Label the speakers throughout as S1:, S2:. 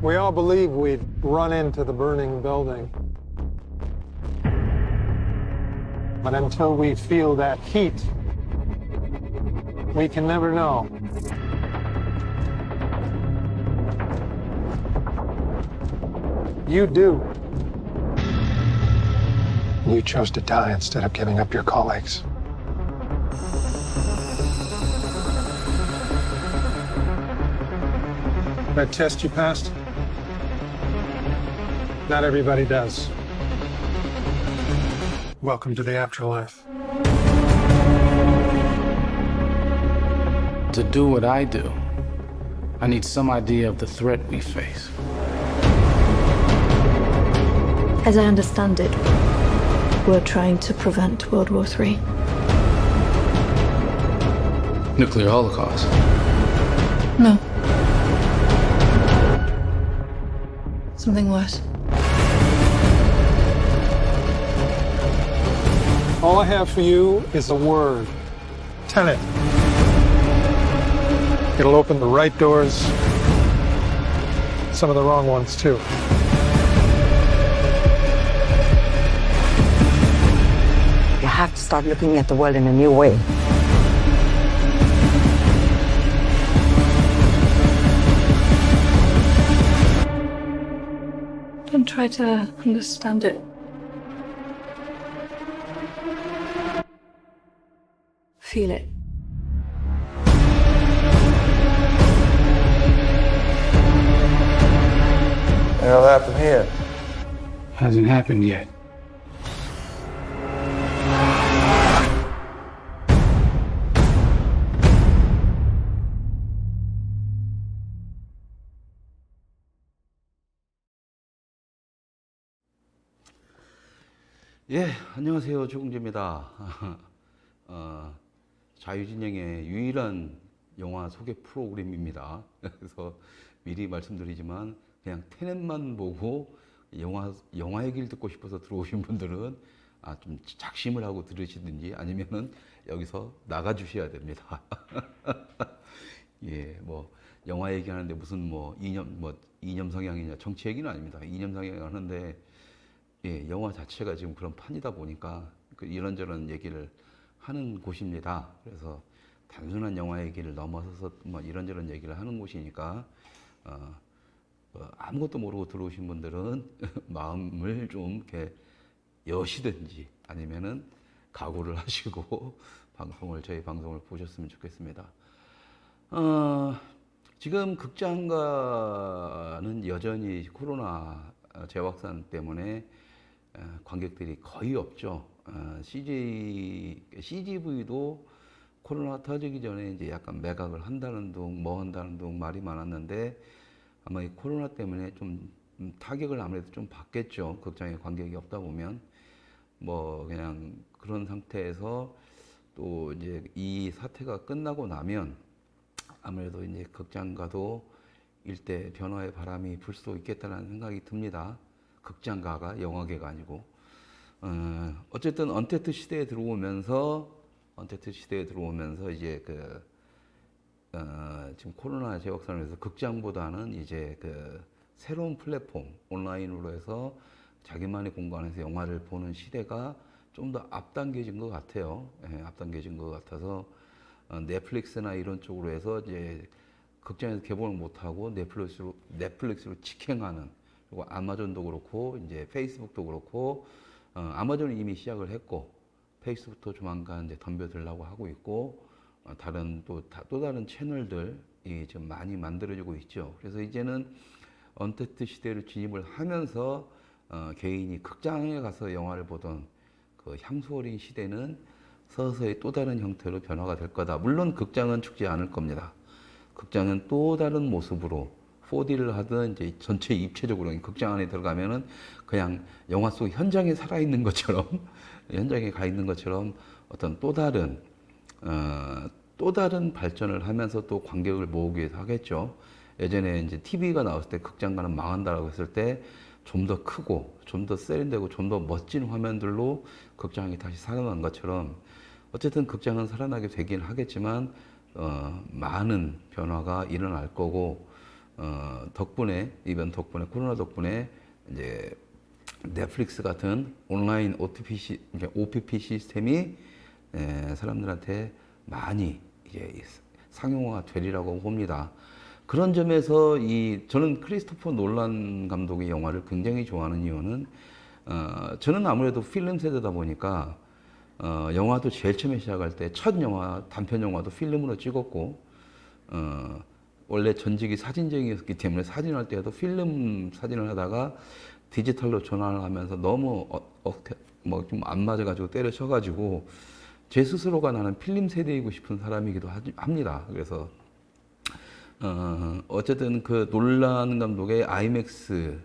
S1: We all believe we'd run into the burning building. But until we feel that heat, we can never know. You do. You chose to die instead of giving up your colleagues. That test you passed? Not everybody does. Welcome to the afterlife.
S2: To do what I do, I need some idea of the threat we face.
S3: As I understand it, we're trying to prevent World War III.
S2: Nuclear holocaust.
S3: No. Something worse.
S1: All I have for you is a word. Tenet. It'll open the right doors, some of the wrong ones too.
S4: You have to start looking at the world in a new way.
S3: Don't try to understand it. Feel it.
S5: Hell happened here?
S2: Hasn't happened yet.
S6: 예, 안녕하세요. 조공재입니다. 자유진영의 유일한 영화 소개 프로그램입니다. 그래서 미리 말씀드리지만 그냥 테넷만 보고 영화 얘기를 듣고 싶어서 들어오신 분들은 좀 작심을 하고 들으시든지 아니면은 여기서 나가 주셔야 됩니다. 예, 뭐 영화 얘기하는데 무슨 이념 성향이냐 정치 얘기는 아닙니다. 이념 성향이 하는데 예, 영화 자체가 지금 그런 판이다 보니까 이런저런 얘기를 하는 곳입니다. 그래서 단순한 영화 얘기를 넘어서서 이런저런 얘기를 하는 곳이니까 아무것도 모르고 들어오신 분들은 마음을 좀 이렇게 여시든지 아니면은 각오를 하시고 저희 방송을 보셨으면 좋겠습니다. 지금 극장가는 여전히 코로나 재확산 때문에 관객들이 거의 없죠. CGV도 코로나 터지기 전에 이제 약간 매각을 한다는 둥, 한다는 둥 말이 많았는데 아마 이 코로나 때문에 좀 타격을 아무래도 좀 받겠죠. 극장에 관객이 없다 보면 그냥 그런 상태에서 또 이제 이 사태가 끝나고 나면 아무래도 이제 극장가도 일대 변화의 바람이 불 수도 있겠다는 생각이 듭니다. 극장가가 영화계가 아니고 어쨌든 언택트 시대에 들어오면서 이제 지금 코로나 재확산에서 극장보다는 이제 새로운 플랫폼 온라인으로 해서 자기만의 공간에서 영화를 보는 시대가 좀 더 앞당겨진 것 같아요. 예, 앞당겨진 것 같아서 넷플릭스나 이런 쪽으로 해서 이제 극장에서 개봉을 못하고 넷플릭스로 직행하는, 그리고 아마존도 그렇고 이제 페이스북도 그렇고 아마존은 이미 시작을 했고 페이스북도 조만간 이제 덤벼들려고 하고 있고 또 다른 채널들이 지금 많이 만들어지고 있죠. 그래서 이제는 언택트 시대로 진입을 하면서 개인이 극장에 가서 영화를 보던 그 향수 어린 시대는 서서히 또 다른 형태로 변화가 될 거다. 물론 극장은 죽지 않을 겁니다. 극장은 또 다른 모습으로 4D를 하든 이제 전체 입체적으로 극장 안에 들어가면은 그냥 영화 속 현장에 살아있는 것처럼 현장에 가 있는 것처럼 어떤 또 다른 발전을 하면서 또 관객을 모으기 위해서 하겠죠. 예전에 이제 TV가 나왔을 때 극장가는 망한다라고 했을 때 좀 더 크고 좀 더 세련되고 좀 더 멋진 화면들로 극장이 다시 살아난 것처럼 어쨌든 극장은 살아나게 되긴 하겠지만 많은 변화가 일어날 거고 덕분에 이번 덕분에 코로나 덕분에 이제 넷플릭스 같은 온라인 OPP 시스템이 사람들한테 많이 이제 상용화 되리라고 봅니다. 그런 점에서 저는 크리스토퍼 놀란 감독의 영화를 굉장히 좋아하는 이유는 저는 아무래도 필름 세대다 보니까 영화도 제일 처음에 시작할 때 첫 영화 단편 영화도 필름으로 찍었고 원래 전직이 사진쟁이였기 때문에 사진할 때도 필름 사진을 하다가 디지털로 전환을 하면서 너무 뭐 좀 안 맞아가지고 때려쳐가지고 제 스스로가 나는 필름 세대이고 싶은 사람이기도 합니다. 그래서 어쨌든 그 놀란 감독의 아이맥스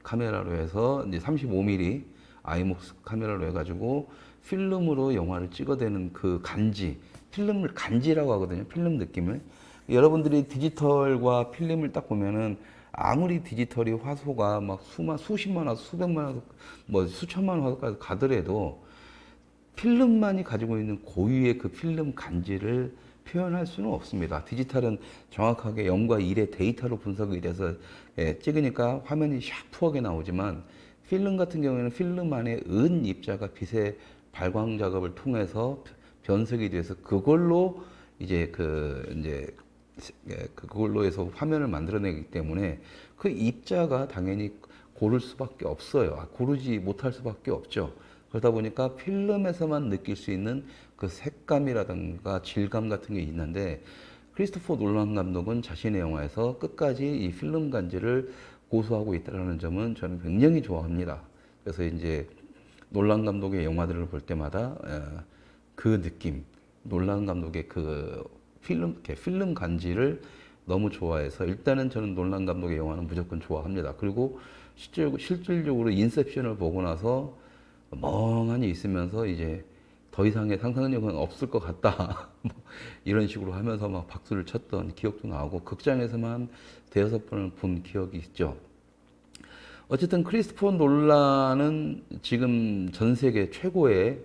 S6: 카메라로 해서 이제 35mm 아이맥스 카메라로 해가지고 필름으로 영화를 찍어대는 그 간지, 필름을 간지라고 하거든요. 필름 느낌을. 여러분들이 디지털과 필름을 딱 보면은 아무리 디지털이 화소가 막 수십만 화소, 수백만 화소, 뭐 수천만 화소까지 가더라도 필름만이 가지고 있는 고유의 그 필름 간지를 표현할 수는 없습니다. 디지털은 정확하게 0과 1의 데이터로 분석이 돼서 찍으니까 화면이 샤프하게 나오지만 필름 같은 경우에는 필름 안에 은 입자가 빛의 발광 작업을 통해서 변색이 돼서 그걸로 그걸로 해서 화면을 만들어내기 때문에 그 입자가 당연히 고를 수밖에 없어요. 고르지 못할 수밖에 없죠. 그러다 보니까 필름에서만 느낄 수 있는 그 색감이라든가 질감 같은 게 있는데 크리스토퍼 놀란 감독은 자신의 영화에서 끝까지 이 필름 간지를 고수하고 있다는 점은 저는 굉장히 좋아합니다. 그래서 이제 놀란 감독의 영화들을 볼 때마다 그 느낌, 놀란 감독의 그 필름 간지를 너무 좋아해서 일단은 저는 놀란 감독의 영화는 무조건 좋아합니다. 그리고 실질적으로 인셉션을 보고 나서 멍하니 있으면서 이제 더 이상의 상상력은 없을 것 같다. 뭐 이런 식으로 하면서 막 박수를 쳤던 기억도 나고 극장에서만 대여섯 번을 본 기억이 있죠. 어쨌든 크리스토퍼 놀란은 지금 전 세계 최고의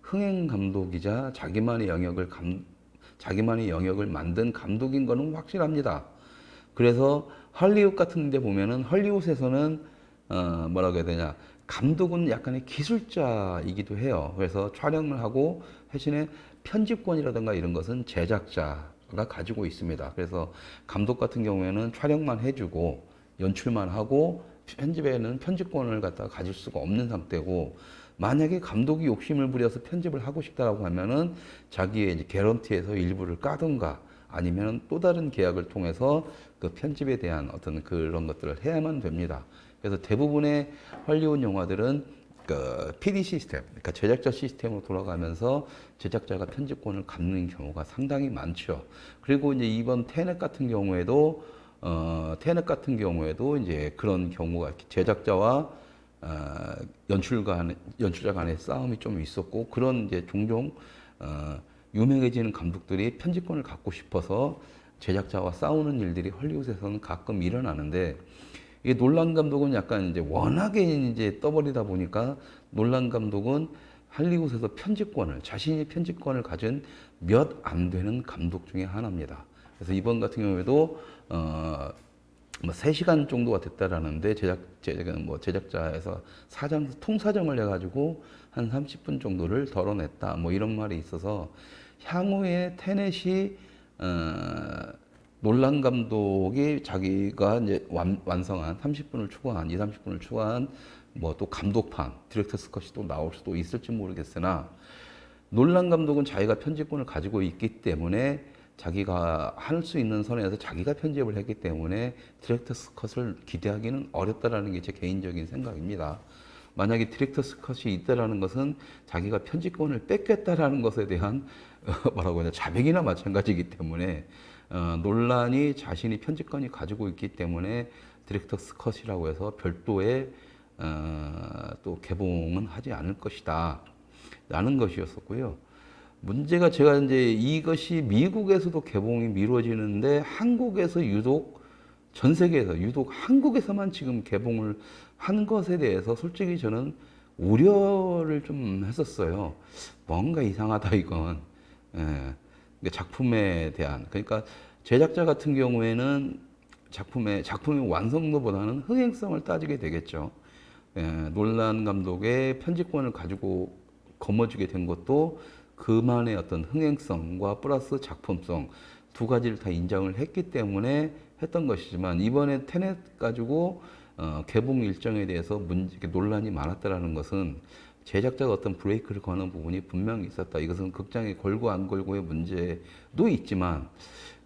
S6: 흥행 감독이자 자기만의 영역을 만든 감독인 거는 확실합니다. 그래서 헐리우드 같은 데 보면은 헐리우드에서는 뭐라고 해야 되냐, 감독은 약간의 기술자이기도 해요. 그래서 촬영을 하고 대신에 편집권이라든가 이런 것은 제작자가 가지고 있습니다. 그래서 감독 같은 경우에는 촬영만 해주고 연출만 하고 편집에는 편집권을 갖다가 가질 수가 없는 상태고, 만약에 감독이 욕심을 부려서 편집을 하고 싶다라고 하면은 자기의 이제 개런티에서 일부를 까든가 아니면 또 다른 계약을 통해서 그 편집에 대한 어떤 그런 것들을 해야만 됩니다. 그래서 대부분의 헐리우드 영화들은 그 PD 시스템, 그러니까 제작자 시스템으로 돌아가면서 제작자가 편집권을 갖는 경우가 상당히 많죠. 그리고 이제 이번 테넷 같은 경우에도 이제 그런 경우가 제작자와 연출자 간의 싸움이 좀 있었고, 그런 이제 종종 유명해지는 감독들이 편집권을 갖고 싶어서 제작자와 싸우는 일들이 헐리우드에서는 가끔 일어나는데, 이게 놀란 감독은 약간 이제 워낙에 이제 떠버리다 보니까 놀란 감독은 할리우드에서 자신이 편집권을 가진 몇 안 되는 감독 중에 하나입니다. 그래서 이번 같은 경우에도 뭐 3시간 정도가 됐다라는데 제작자에서 통사정을 해가지고 한 30분 정도를 덜어냈다, 뭐 이런 말이 있어서 향후에 테넷이 놀란 감독이 자기가 이제 완성한 30분을 추가한 30분을 추가한 뭐 또 감독판 디렉터스 컷이 또 나올 수도 있을지 모르겠으나, 놀란 감독은 자기가 편집권을 가지고 있기 때문에 자기가 할 수 있는 선에서 자기가 편집을 했기 때문에 디렉터스 컷을 기대하기는 어렵다라는 게 제 개인적인 생각입니다. 만약에 디렉터스 컷이 있다라는 것은 자기가 편집권을 뺏겼다라는 것에 대한 뭐라고 하냐, 자백이나 마찬가지이기 때문에 논란이 자신이 편집권이 가지고 있기 때문에 디렉터스 컷이라고 해서 별도의 또 개봉은 하지 않을 것이다 라는 것이었었고요. 문제가 제가 이제 이것이 미국에서도 개봉이 미뤄지는데 한국에서 유독 전 세계에서 유독 한국에서만 지금 개봉을 한 것에 대해서 솔직히 저는 우려를 좀 했었어요. 뭔가 이상하다 이건. 작품에 대한, 그러니까 제작자 같은 경우에는 작품의 완성도보다는 흥행성을 따지게 되겠죠. 놀란 감독의 편집권을 가지고 거머쥐게 된 것도 그만의 어떤 흥행성과 플러스 작품성 두 가지를 다 인정을 했기 때문에 했던 것이지만 이번에 테넷 가지고 개봉 일정에 대해서 논란이 많았다라는 것은 제작자가 어떤 브레이크를 거는 부분이 분명히 있었다. 이것은 극장에 걸고 안 걸고의 문제도 있지만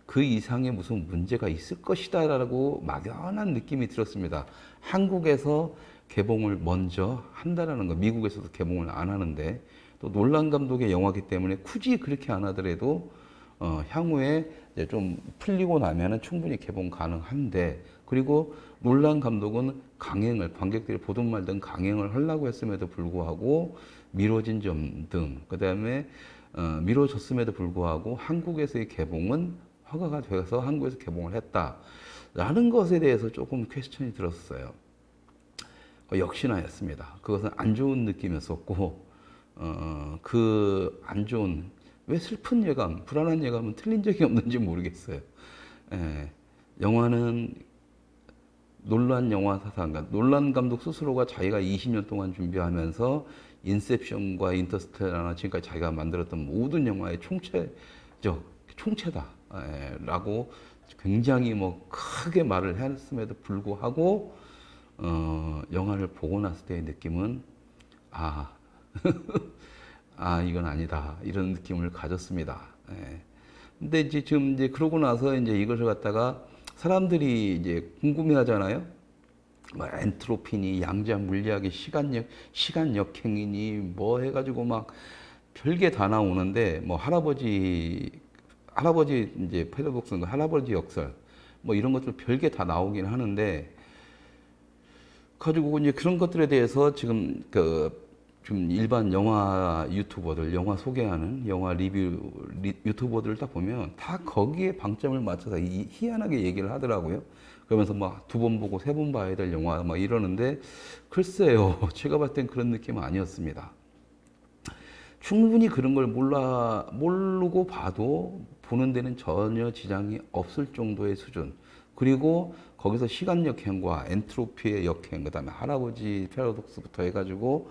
S6: 그 이상의 무슨 문제가 있을 것이다라고 막연한 느낌이 들었습니다. 한국에서 개봉을 먼저 한다라는 거, 미국에서도 개봉을 안 하는데 또 놀란 감독의 영화이기 때문에 굳이 그렇게 안 하더라도 향후에 이제 좀 풀리고 나면은 충분히 개봉 가능한데, 그리고 놀란 감독은 강행을, 관객들이 보든 말든 강행을 하려고 했음에도 불구하고 미뤄진 점 등, 그 다음에 미뤄졌음에도 불구하고 한국에서의 개봉은 허가가 돼서 한국에서 개봉을 했다라는 것에 대해서 조금 퀘스천이 들었어요. 역시나였습니다. 그것은 안 좋은 느낌이었었고, 그 안 좋은, 왜 슬픈 예감, 불안한 예감은 틀린 적이 없는지 모르겠어요. 영화는 놀란 영화 사상, 그러니까 놀란 감독 스스로가 자기가 20년 동안 준비하면서 인셉션과 인터스텔라나 지금까지 자기가 만들었던 모든 영화의 총체다라고 굉장히 뭐 크게 말을 했음에도 불구하고 영화를 보고 났을 때의 느낌은 이건 아니다, 이런 느낌을 가졌습니다. 근데 이제 지금 이제 그러고 나서 이제 이것을 갖다가 사람들이 이제 궁금해 하잖아요. 뭐 엔트로피니, 양자 물리학의 시간 역행이니 뭐 해가지고 막 별게 다 나오는데, 뭐 할아버지 이제 패러독스, 할아버지 역설 뭐 이런 것들 별게 다 나오긴 하는데, 가지고 이제 그런 것들에 대해서 지금 좀 일반 영화 유튜버들, 영화 소개하는 영화 리뷰 유튜버들을 딱 보면 다 거기에 방점을 맞춰서 희한하게 얘기를 하더라고요. 그러면서 막 2번 보고 3번 봐야 될 영화 막 이러는데, 글쎄요, 제가 봤을 땐 그런 느낌은 아니었습니다. 충분히 그런 걸 모르고 봐도 보는 데는 전혀 지장이 없을 정도의 수준. 그리고 거기서 시간 역행과 엔트로피의 역행, 그다음에 할아버지 패러독스부터 해가지고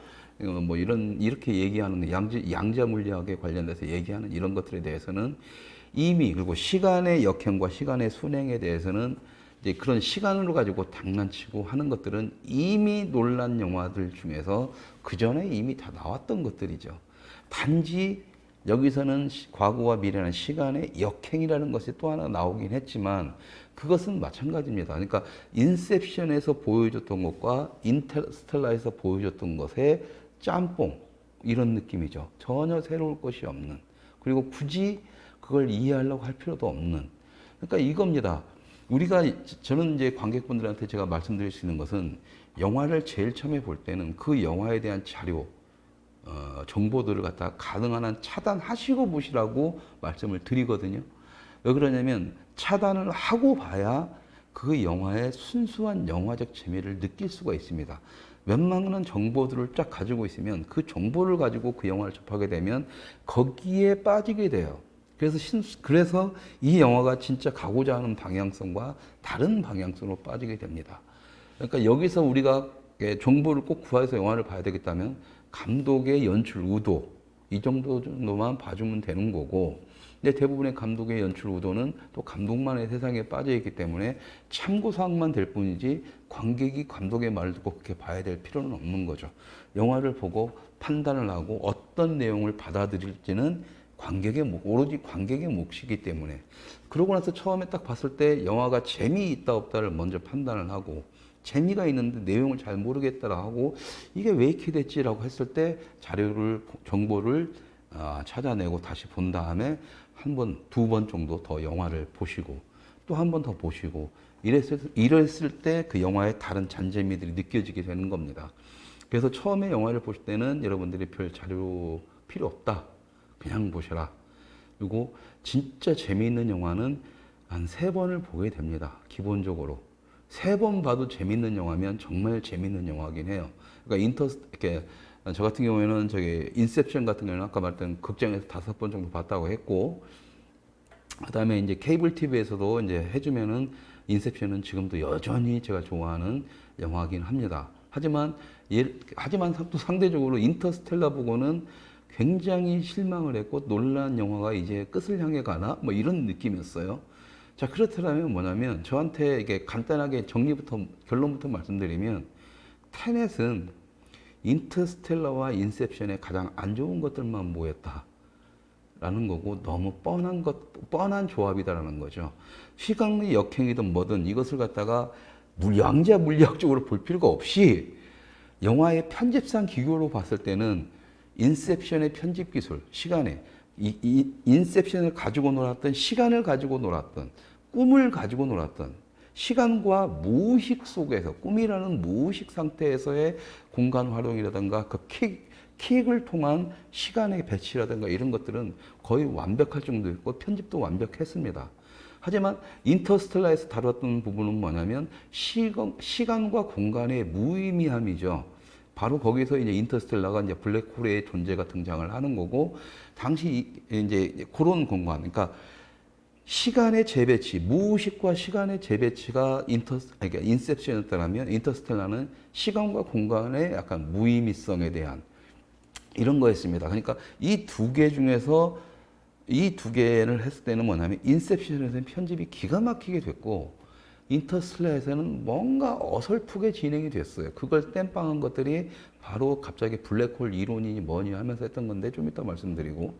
S6: 뭐 이렇게 얘기하는 양자 물리학에 관련돼서 얘기하는 이런 것들에 대해서는 이미, 그리고 시간의 역행과 시간의 순행에 대해서는 이제 그런 시간으로 가지고 장난치고 하는 것들은 이미 놀란 영화들 중에서 그 전에 이미 다 나왔던 것들이죠. 단지 여기서는 과거와 미래라는 시간의 역행이라는 것이 또 하나 나오긴 했지만 그것은 마찬가지입니다. 그러니까 인셉션에서 보여줬던 것과 인터스텔라에서 보여줬던 것의 짬뽕, 이런 느낌이죠. 전혀 새로울 것이 없는, 그리고 굳이 그걸 이해하려고 할 필요도 없는, 그러니까 이겁니다. 저는 이제 관객분들한테 제가 말씀드릴 수 있는 것은, 영화를 제일 처음에 볼 때는 그 영화에 대한 자료, 정보들을 갖다가 가능한 한 차단하시고 보시라고 말씀을 드리거든요. 왜 그러냐면 차단을 하고 봐야 그 영화의 순수한 영화적 재미를 느낄 수가 있습니다. 웬만한 정보들을 쫙 가지고 있으면 그 정보를 가지고 그 영화를 접하게 되면 거기에 빠지게 돼요. 그래서 이 영화가 진짜 가고자 하는 방향성과 다른 방향성으로 빠지게 됩니다. 그러니까 여기서 우리가 정보를 꼭 구해서 영화를 봐야 되겠다면 감독의 연출 의도, 이 정도만 봐주면 되는 거고, 근데 대부분의 감독의 연출 의도는 또 감독만의 세상에 빠져 있기 때문에 참고사항만 될 뿐이지 관객이 감독의 말을 듣고 그렇게 봐야 될 필요는 없는 거죠. 영화를 보고 판단을 하고 어떤 내용을 받아들일지는 오로지 관객의 몫이기 때문에, 그러고 나서 처음에 딱 봤을 때 영화가 재미있다 없다를 먼저 판단을 하고, 재미가 있는데 내용을 잘 모르겠다라 하고 이게 왜 이렇게 됐지라고 했을 때 정보를 찾아내고 다시 본 다음에 한 번, 2번 정도 더 영화를 보시고 또 한 번 더 보시고 이랬을 때 그 영화의 다른 잔재미들이 느껴지게 되는 겁니다. 그래서 처음에 영화를 보실 때는 여러분들이 별 자료 필요 없다, 그냥 보셔라. 그리고 진짜 재미있는 영화는 한 3번을 보게 됩니다. 기본적으로 3번 봐도 재밌는 영화면 정말 재밌는 영화긴 해요. 그러니까 저 같은 경우에는 인셉션 같은 경우는 아까 말했던 극장에서 5번 정도 봤다고 했고, 그다음에 이제 케이블 TV에서도 이제 해주면은 인셉션은 지금도 여전히 제가 좋아하는 영화긴 합니다. 하지만 또 상대적으로 인터스텔라 보고는 굉장히 실망을 했고 놀란 영화가 이제 끝을 향해 가나 뭐 이런 느낌이었어요. 자, 그렇다면 뭐냐면 저한테 이게 간단하게 결론부터 말씀드리면 테넷은 인터스텔라와 인셉션의 가장 안 좋은 것들만 모였다라는 거고 너무 뻔한 조합이다라는 거죠. 시간의 역행이든 뭐든 이것을 갖다가 양자 물리학적으로 볼 필요가 없이 영화의 편집상 기교로 봤을 때는 인셉션의 편집 기술, 인셉션을 가지고 놀았던 시간을 가지고 놀았던 꿈을 가지고 놀았던 시간과 무의식 속에서 꿈이라는 무의식 상태에서의 공간 활용이라든가 그 킥을 통한 시간의 배치라든가 이런 것들은 거의 완벽할 정도였고 편집도 완벽했습니다. 하지만 인터스텔라에서 다뤘던 부분은 뭐냐면 시간과 공간의 무의미함이죠. 바로 거기서 이제 인터스텔라가 이제 블랙홀의 존재가 등장을 하는 거고, 당시 이제 그런 공간, 그러니까 시간의 재배치, 무의식과 시간의 재배치가 그러니까 인셉션이었다면 인터스텔라는 시간과 공간의 약간 무의미성에 대한 이런 거였습니다. 그러니까 이 두 개 중에서 이 두 개를 했을 때는 뭐냐면 인셉션에서는 편집이 기가 막히게 됐고 인터스텔라에서는 뭔가 어설프게 진행이 됐어요. 그걸 땜빵한 것들이 바로 갑자기 블랙홀 이론이니 뭐니 하면서 했던 건데 좀 이따 말씀드리고,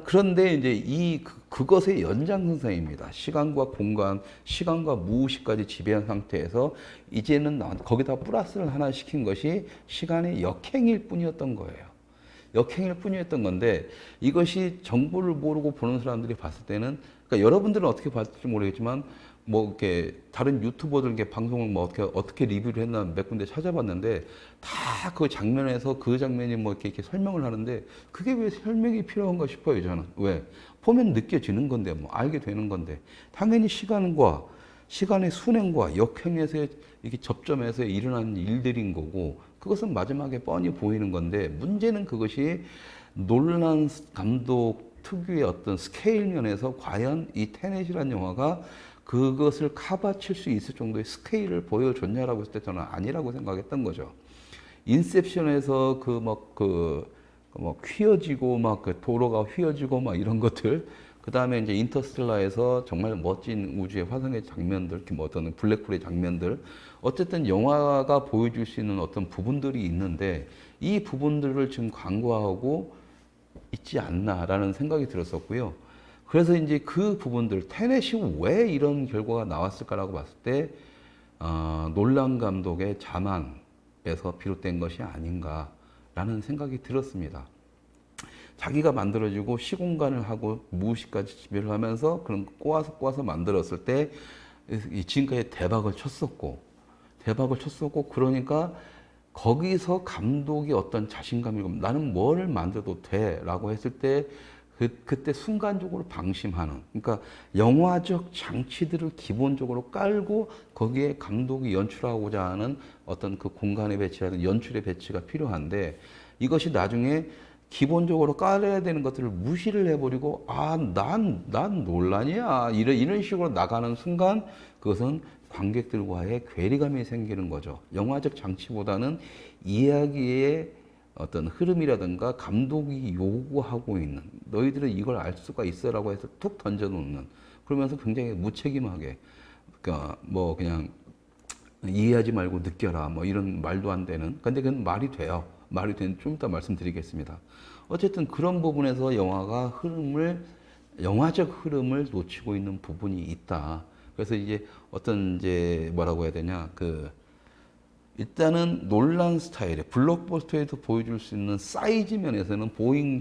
S6: 그런데 이제 그것의 연장선상입니다. 시간과 공간, 시간과 무의식까지 지배한 상태에서 이제는 거기다 플러스를 하나 시킨 것이 시간의 역행일 뿐이었던 거예요. 역행일 뿐이었던 건데 이것이 정보를 모르고 보는 사람들이 봤을 때는, 그러니까 여러분들은 어떻게 봤을지 모르겠지만 뭐 이렇게 다른 유튜버들 이렇게 방송을 뭐 어떻게 리뷰를 했나 몇 군데 찾아봤는데 다 그 장면에서 그 장면이 뭐 이렇게 설명을 하는데 그게 왜 설명이 필요한가 싶어요, 저는. 왜? 보면 느껴지는 건데, 뭐 알게 되는 건데. 당연히 시간의 순행과 역행에서 이렇게 접점에서 일어난 일들인 거고, 그것은 마지막에 뻔히 보이는 건데, 문제는 그것이 놀란 감독 특유의 어떤 스케일 면에서 과연 이 테넷이라는 영화가 그것을 커버칠 수 있을 정도의 스케일을 보여줬냐라고 했을 때 저는 아니라고 생각했던 거죠. 인셉션에서 휘어지고 그 도로가 휘어지고 막 이런 것들, 그 다음에 이제 인터스텔라에서 정말 멋진 우주의 화성의 장면들, 뭐 어떤 블랙홀의 장면들, 어쨌든 영화가 보여줄 수 있는 어떤 부분들이 있는데 이 부분들을 지금 간과하고 있지 않나라는 생각이 들었었고요. 그래서 이제 그 부분들, 테넷이 왜 이런 결과가 나왔을까라고 봤을 때 놀란 감독의 자만에서 비롯된 것이 아닌가라는 생각이 들었습니다. 자기가 만들어지고 시공간을 하고 무의식까지 지배를 하면서 그런 꼬아서 만들었을 때 지금까지 대박을 쳤었고 그러니까 거기서 감독이 어떤 자신감이, 나는 뭐를 만들어도 돼라고 했을 때 그때 순간적으로 방심하는, 그러니까 영화적 장치들을 기본적으로 깔고 거기에 감독이 연출하고자 하는 어떤 그 공간의 배치라든 연출의 배치가 필요한데, 이것이 나중에 기본적으로 깔아야 되는 것들을 무시를 해버리고 난 논란이야 이런 식으로 나가는 순간 그것은 관객들과의 괴리감이 생기는 거죠. 영화적 장치보다는 이야기의 어떤 흐름이라든가 감독이 요구하고 있는, 너희들은 이걸 알 수가 있어라고 해서 툭 던져놓는, 그러면서 굉장히 무책임하게, 그러니까 뭐 그냥 이해하지 말고 느껴라 뭐 이런 말도 안 되는, 근데 그건 말이 돼요. 말이 되는, 좀 이따 말씀드리겠습니다. 어쨌든 그런 부분에서 영화적 흐름을 놓치고 있는 부분이 있다. 그래서 이제 뭐라고 해야 되냐, 일단은 논란 스타일의 블록버스터에서 보여줄 수 있는 사이즈 면에서는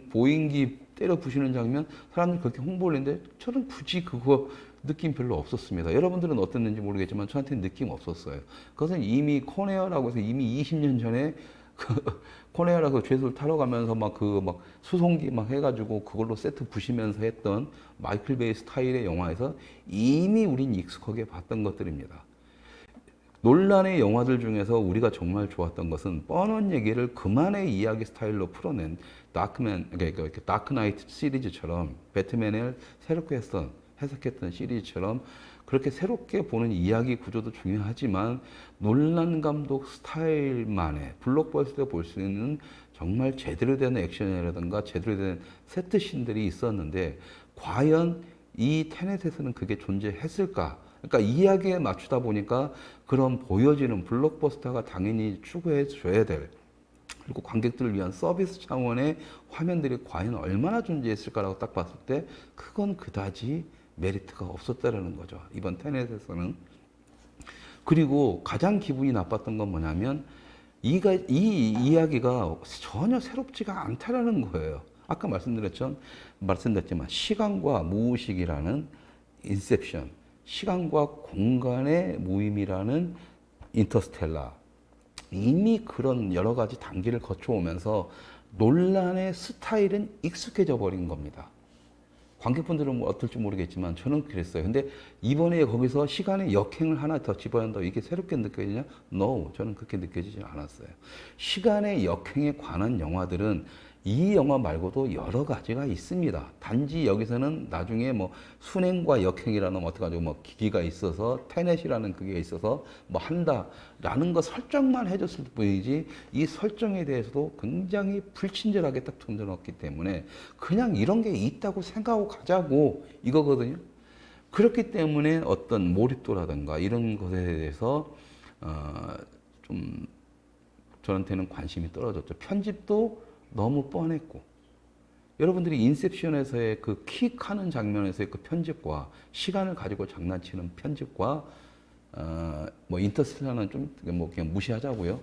S6: 보잉기 때려 부시는 장면, 사람들이 그렇게 홍보를 했는데 저는 굳이 그거 느낌 별로 없었습니다. 여러분들은 어땠는지 모르겠지만 저한테는 느낌 없었어요. 그것은 이미 코네어라고 해서 이미 20년 전에 코네어라고 죄수를 타러 가면서 수송기 해가지고 그걸로 세트 부시면서 했던 마이클 베이 스타일의 영화에서 이미 우린 익숙하게 봤던 것들입니다. 논란의 영화들 중에서 우리가 정말 좋았던 것은 뻔한 얘기를 그만의 이야기 스타일로 풀어낸 다크 나이트 시리즈처럼, 배트맨을 새롭게 해석했던 시리즈처럼 그렇게 새롭게 보는 이야기 구조도 중요하지만 놀란 감독 스타일만의 블록버스터 볼 수 있는 정말 제대로 된 액션이라든가 제대로 된 세트신들이 있었는데 과연 이 테넷에서는 그게 존재했을까? 그러니까 이야기에 맞추다 보니까 그런 보여지는 블록버스터가 당연히 추구해 줘야 될, 그리고 관객들을 위한 서비스 차원의 화면들이 과연 얼마나 존재했을까라고 딱 봤을 때 그건 그다지 메리트가 없었다라는 거죠. 이번 테넷에서는. 그리고 가장 기분이 나빴던 건 뭐냐면 이 이야기가 전혀 새롭지가 않다라는 거예요. 아까 말씀드렸지만 시간과 무의식이라는 인셉션, 시간과 공간의 모임이라는 인터스텔라, 이미 그런 여러 가지 단계를 거쳐오면서 논란의 스타일은 익숙해져 버린 겁니다. 관객분들은 뭐 어떨지 모르겠지만 저는 그랬어요. 근데 이번에 거기서 시간의 역행을 하나 더 집어넣는다고 이게 새롭게 느껴지냐? No, 저는 그렇게 느껴지지 않았어요. 시간의 역행에 관한 영화들은 이 영화 말고도 여러 가지가 있습니다. 단지 여기서는 나중에 뭐 순행과 역행이라는 어떡하죠, 뭐 기기가 있어서 테넷이라는 그게 있어서 뭐 한다라는 거 설정만 해줬을 뿐이지 이 설정에 대해서도 굉장히 불친절하게 딱 던져놨기 때문에 그냥 이런 게 있다고 생각하고 가자고 이거거든요. 그렇기 때문에 어떤 몰입도라든가 이런 것에 대해서 좀 저한테는 관심이 떨어졌죠. 편집도 너무 뻔했고, 여러분들이 인셉션에서의 그 킥하는 장면에서의 그 편집과 시간을 가지고 장난치는 편집과 뭐 인터스텔라는 좀 뭐 그냥 무시하자고요.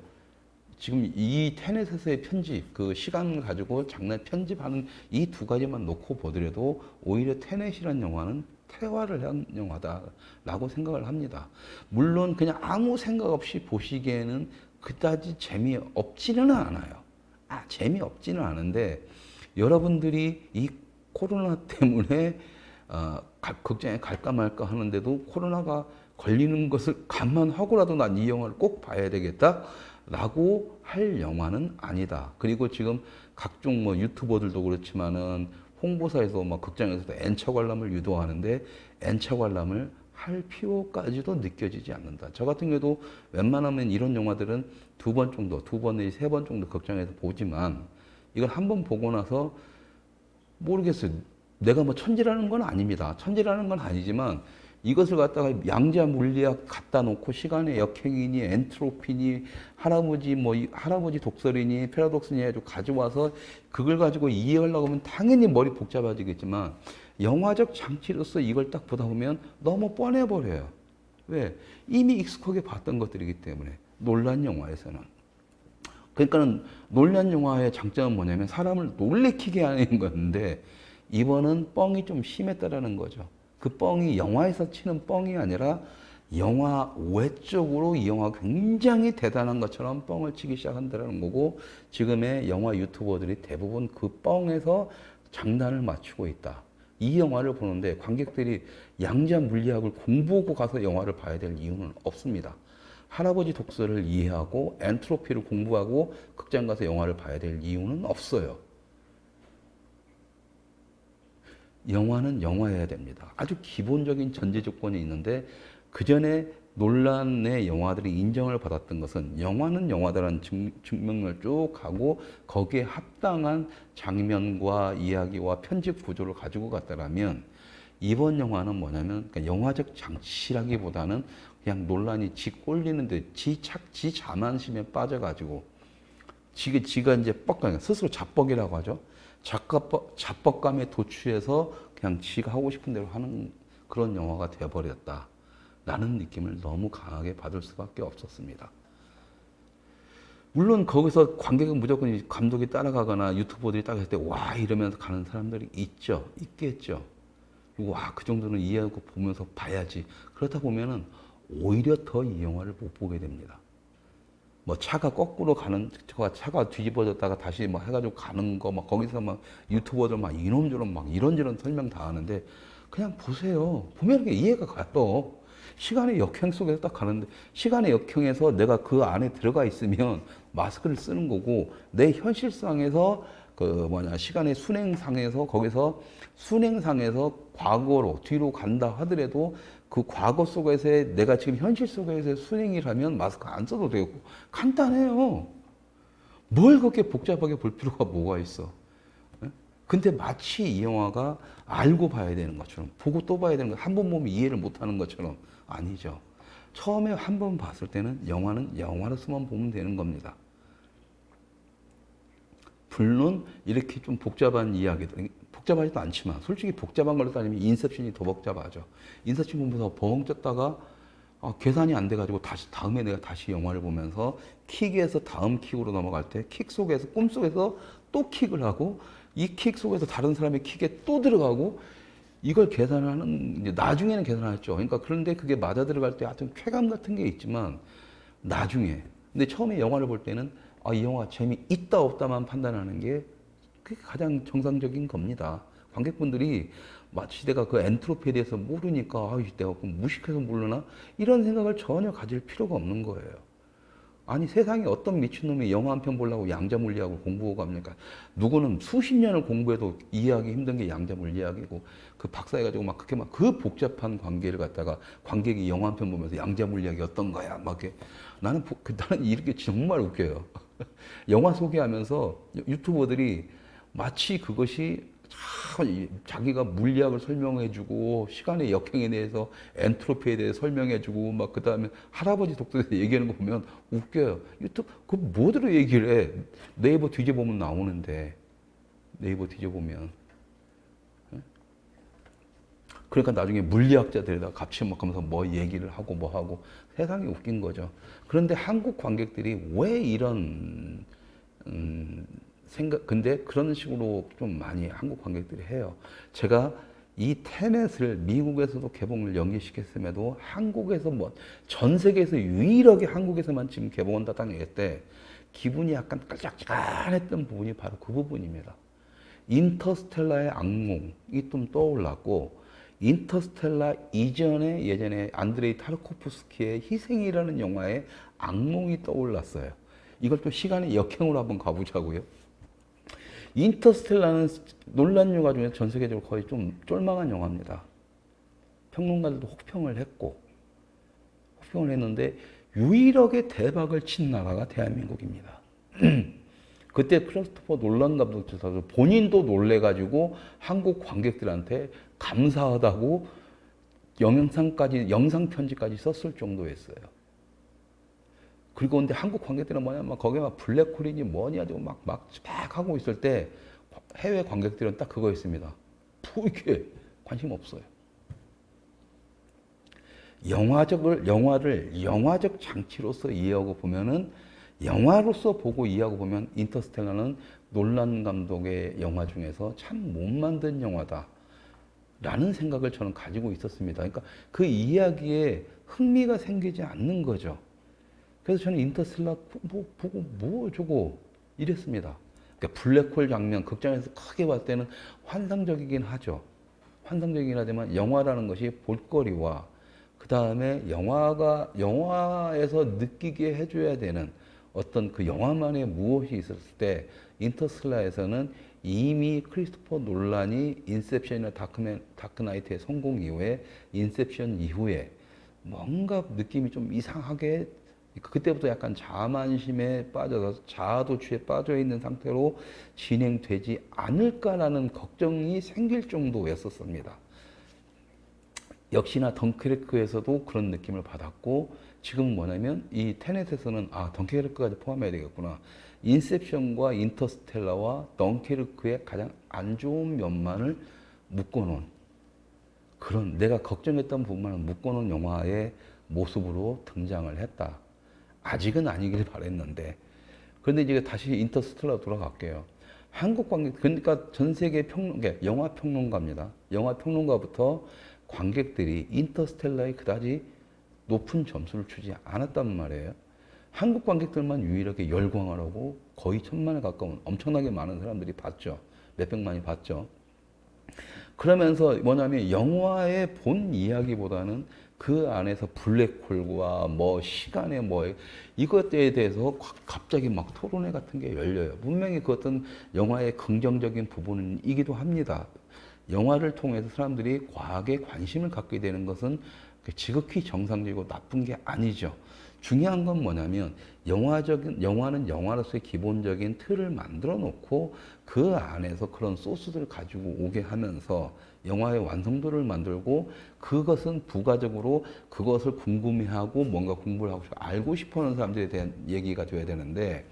S6: 지금 이 테넷에서의 편집, 그 시간을 가지고 편집하는 이 두 가지만 놓고 보더라도 오히려 테넷이라는 영화는 퇴화를 한 영화다라고 생각을 합니다. 물론 그냥 아무 생각 없이 보시기에는 그다지 재미없지는 않아요. 재미없지는 않은데 여러분들이 이 코로나 때문에 극장에 갈까 말까 하는데도 코로나가 걸리는 것을 감안하고라도 난 이 영화를 꼭 봐야 되겠다라고 할 영화는 아니다. 그리고 지금 각종 뭐 유튜버들도 그렇지만은 홍보사에서 막 극장에서도 N차 관람을 유도하는데 N차 관람을 할 필요까지도 느껴지지 않는다. 저 같은 경우도 웬만하면 이런 영화들은 두 번 내지 세 번 정도 극장에서 보지만 이걸 한 번 보고 나서 모르겠어요. 내가 뭐 천재라는 건 아닙니다. 천재라는 건 아니지만 이것을 갖다가 양자 물리학 갖다 놓고 시간의 역행이니 엔트로피니 할아버지 독설이니 패러독스니 해가지고 가져와서 그걸 가지고 이해하려고 하면 당연히 머리 복잡해지겠지만 영화적 장치로서 이걸 딱 보다 보면 너무 뻔해 버려요. 왜? 이미 익숙하게 봤던 것들이기 때문에. 논란 영화에서는. 그러니까 논란 영화의 장점은 뭐냐면 사람을 놀래키게 하는 건데 이번은 뻥이 좀 심했다라는 거죠. 그 뻥이 영화에서 치는 뻥이 아니라 영화 외적으로 이 영화가 굉장히 대단한 것처럼 뻥을 치기 시작한다는 거고 지금의 영화 유튜버들이 대부분 그 뻥에서 장단을 맞추고 있다. 이 영화를 보는데 관객들이 양자 물리학을 공부하고 가서 영화를 봐야 될 이유는 없습니다. 할아버지 독서를 이해하고 엔트로피를 공부하고 극장 가서 영화를 봐야 될 이유는 없어요. 영화는 영화여야 됩니다. 아주 기본적인 전제 조건이 있는데 그 전에 논란의 영화들이 인정을 받았던 것은 영화는 영화다라는 증명을 쭉 하고 거기에 합당한 장면과 이야기와 편집 구조를 가지고 갔다라면 이번 영화는 뭐냐면 그러니까 영화적 장치라기보다는 그냥 논란이 지 꼴리는데 지 자만심에 빠져가지고 지가 이제 스스로 자뻑이라고 하죠. 자뻑감에 도취해서 그냥 지가 하고 싶은 대로 하는 그런 영화가 되어버렸다. 라는 느낌을 너무 강하게 받을 수밖에 없었습니다. 물론 거기서 관객은 무조건 감독이 따라가거나 유튜버들이 따라갈 때 와 이러면서 가는 사람들이 있겠죠. 그리고 와 그 정도는 이해하고 보면서 봐야지. 그렇다 보면은 오히려 더 이 영화를 못 보게 됩니다. 뭐 차가 거꾸로 가는 차가 뒤집어졌다가 다시 막 해가지고 가는 거 막 거기서 막 유튜버들 막 이놈저놈 막 이런저런 설명 다 하는데 그냥 보세요. 보면 이게 이해가 가요. 시간의 역행 속에서 딱 가는데 시간의 역행에서 내가 그 안에 들어가 있으면 마스크를 쓰는 거고 내 현실상에서 시간의 순행상에서 거기서 순행상에서 과거로 뒤로 간다 하더라도 그 과거 속에서의 내가 지금 현실 속에서의 순행이라면 마스크 안 써도 되고 간단해요. 뭘 그렇게 복잡하게 볼 필요가 뭐가 있어. 예? 근데 마치 이 영화가 알고 봐야 되는 것처럼 보고 또 봐야 되는 것, 한 번 보면 이해를 못하는 것처럼 아니죠. 처음에 한 번 봤을 때는 영화는 영화로서만 보면 되는 겁니다. 물론 이렇게 좀 복잡한 이야기들, 복잡하지도 않지만 솔직히 복잡한 걸로 따지면 인셉션이 더 복잡하죠. 인셉션 보면서 벙 쪘다가 계산이 안 돼가지고 다음에 내가 다시 영화를 보면서 킥에서 다음 킥으로 넘어갈 때 킥 속에서 꿈속에서 또 킥을 하고 이 킥 속에서 다른 사람의 킥에 또 들어가고 이걸 계산하는 이제 나중에는 계산하죠. 그러니까 그런데 그게 맞아 들어갈 때 하여튼 쾌감 같은 게 있지만 나중에 근데 처음에 영화를 볼 때는 이 영화 재미있다 없다만 판단하는 게 그게 가장 정상적인 겁니다. 관객분들이 마치 내가 그 엔트로피에 대해서 모르니까 내가 무식해서 모르나 이런 생각을 전혀 가질 필요가 없는 거예요. 아니 세상에 어떤 미친놈이 영화 한 편 보려고 양자물리학을 공부하고 갑니까? 누구는 수십 년을 공부해도 이해하기 힘든 게 양자물리학이고 그 박사해가지고 막 그렇게 막 그 복잡한 관계를 갖다가 관객이 영화 한 편 보면서 양자물리학이 어떤 거야 막 이렇게 나는 이렇게 정말 웃겨요. 영화 소개하면서 유튜버들이 마치 그것이 자기가 물리학을 설명해주고 시간의 역행에 대해서 엔트로피에 대해 설명해주고 막 그 다음에 할아버지 독서에서 얘기하는 거 보면 웃겨요. 유튜브 그 뭐대로 얘기를 해? 네이버 뒤져보면 나오는데 네이버 뒤져보면 그러니까 나중에 물리학자들에다 같이 막 하면서 뭐 얘기를 하고 뭐 하고 세상이 웃긴 거죠. 그런데 한국 관객들이 왜 이런 근데 그런 식으로 좀 많이 한국 관객들이 해요. 제가 이 테넷을 미국에서도 개봉을 연기시켰음에도 한국에서 전 세계에서 유일하게 한국에서만 지금 개봉한다는 얘기 때 기분이 약간 깔짝깔했던 부분이 바로 그 부분입니다. 인터스텔라의 악몽이 좀 떠올랐고 인터스텔라 이전에 예전에 안드레이 타르코프스키의 희생이라는 영화의 악몽이 떠올랐어요. 이걸 또 시간의 역행으로 한번 가보자고요. 인터스텔라는 논란 영화 중에 전 세계적으로 거의 좀 쫄망한 영화입니다. 평론가들도 혹평을 했는데 유일하게 대박을 친 나라가 대한민국입니다. 그때 크리스토퍼 놀란 감독조차도 본인도 놀래가지고 한국 관객들한테 감사하다고 영상 편지까지 썼을 정도였어요. 그리고 근데 한국 관객들은 거기에 막 블랙홀이니 뭐니 하고 막 하고 있을 때 해외 관객들은 딱 그거였습니다. 이렇게 관심 없어요. 영화를 영화적 장치로서 이해하고 보면은 영화로서 보고 이해하고 보면 인터스텔라는 놀란 감독의 영화 중에서 참 못 만든 영화다. 라는 생각을 저는 가지고 있었습니다. 그러니까 그 이야기에 흥미가 생기지 않는 거죠. 그래서 저는 인터스텔라 보고 뭐 저거 이랬습니다. 그러니까 블랙홀 장면 극장에서 크게 봤을 때는 환상적이긴 하죠. 환상적이긴 하지만 영화라는 것이 볼거리와 그 다음에 영화에서 느끼게 해줘야 되는 어떤 그 영화만의 무엇이 있었을 때 인터스텔라에서는 이미 크리스토퍼 놀란이 인셉션이나 다크나이트의 성공 이후에 인셉션 이후에 뭔가 느낌이 좀 이상하게 그때부터 약간 자만심에 빠져서 자아도취에 빠져있는 상태로 진행되지 않을까라는 걱정이 생길 정도였었습니다. 역시나 덩케르크에서도 그런 느낌을 받았고 지금 뭐냐면 이 테넷에서는 덩케르크까지 포함해야 되겠구나. 인셉션과 인터스텔라와 덩케르크의 가장 안 좋은 면만을 묶어놓은 그런 내가 걱정했던 부분만을 묶어놓은 영화의 모습으로 등장을 했다. 아직은 아니길 바랬는데 그런데 이제 다시 인터스텔라 돌아갈게요. 한국 관객 그러니까 전 세계 영화 평론가입니다. 영화 평론가부터 관객들이 인터스텔라에 그다지 높은 점수를 주지 않았단 말이에요. 한국 관객들만 유일하게 열광을 하고 거의 1000만에 가까운 엄청나게 많은 사람들이 봤죠. 몇백만이 봤죠. 그러면서 뭐냐면 영화의 본 이야기보다는 그 안에서 블랙홀과 시간의 이것에 대해서 갑자기 막 토론회 같은 게 열려요. 분명히 그것은 영화의 긍정적인 부분이기도 합니다. 영화를 통해서 사람들이 과학에 관심을 갖게 되는 것은 지극히 정상적이고 나쁜 게 아니죠. 중요한 건 뭐냐면 영화는 영화로서의 기본적인 틀을 만들어 놓고 그 안에서 그런 소스들을 가지고 오게 하면서 영화의 완성도를 만들고 그것은 부가적으로 그것을 궁금해하고 뭔가 공부를 하고 싶어 알고 싶어 하는 사람들에 대한 얘기가 돼야 되는데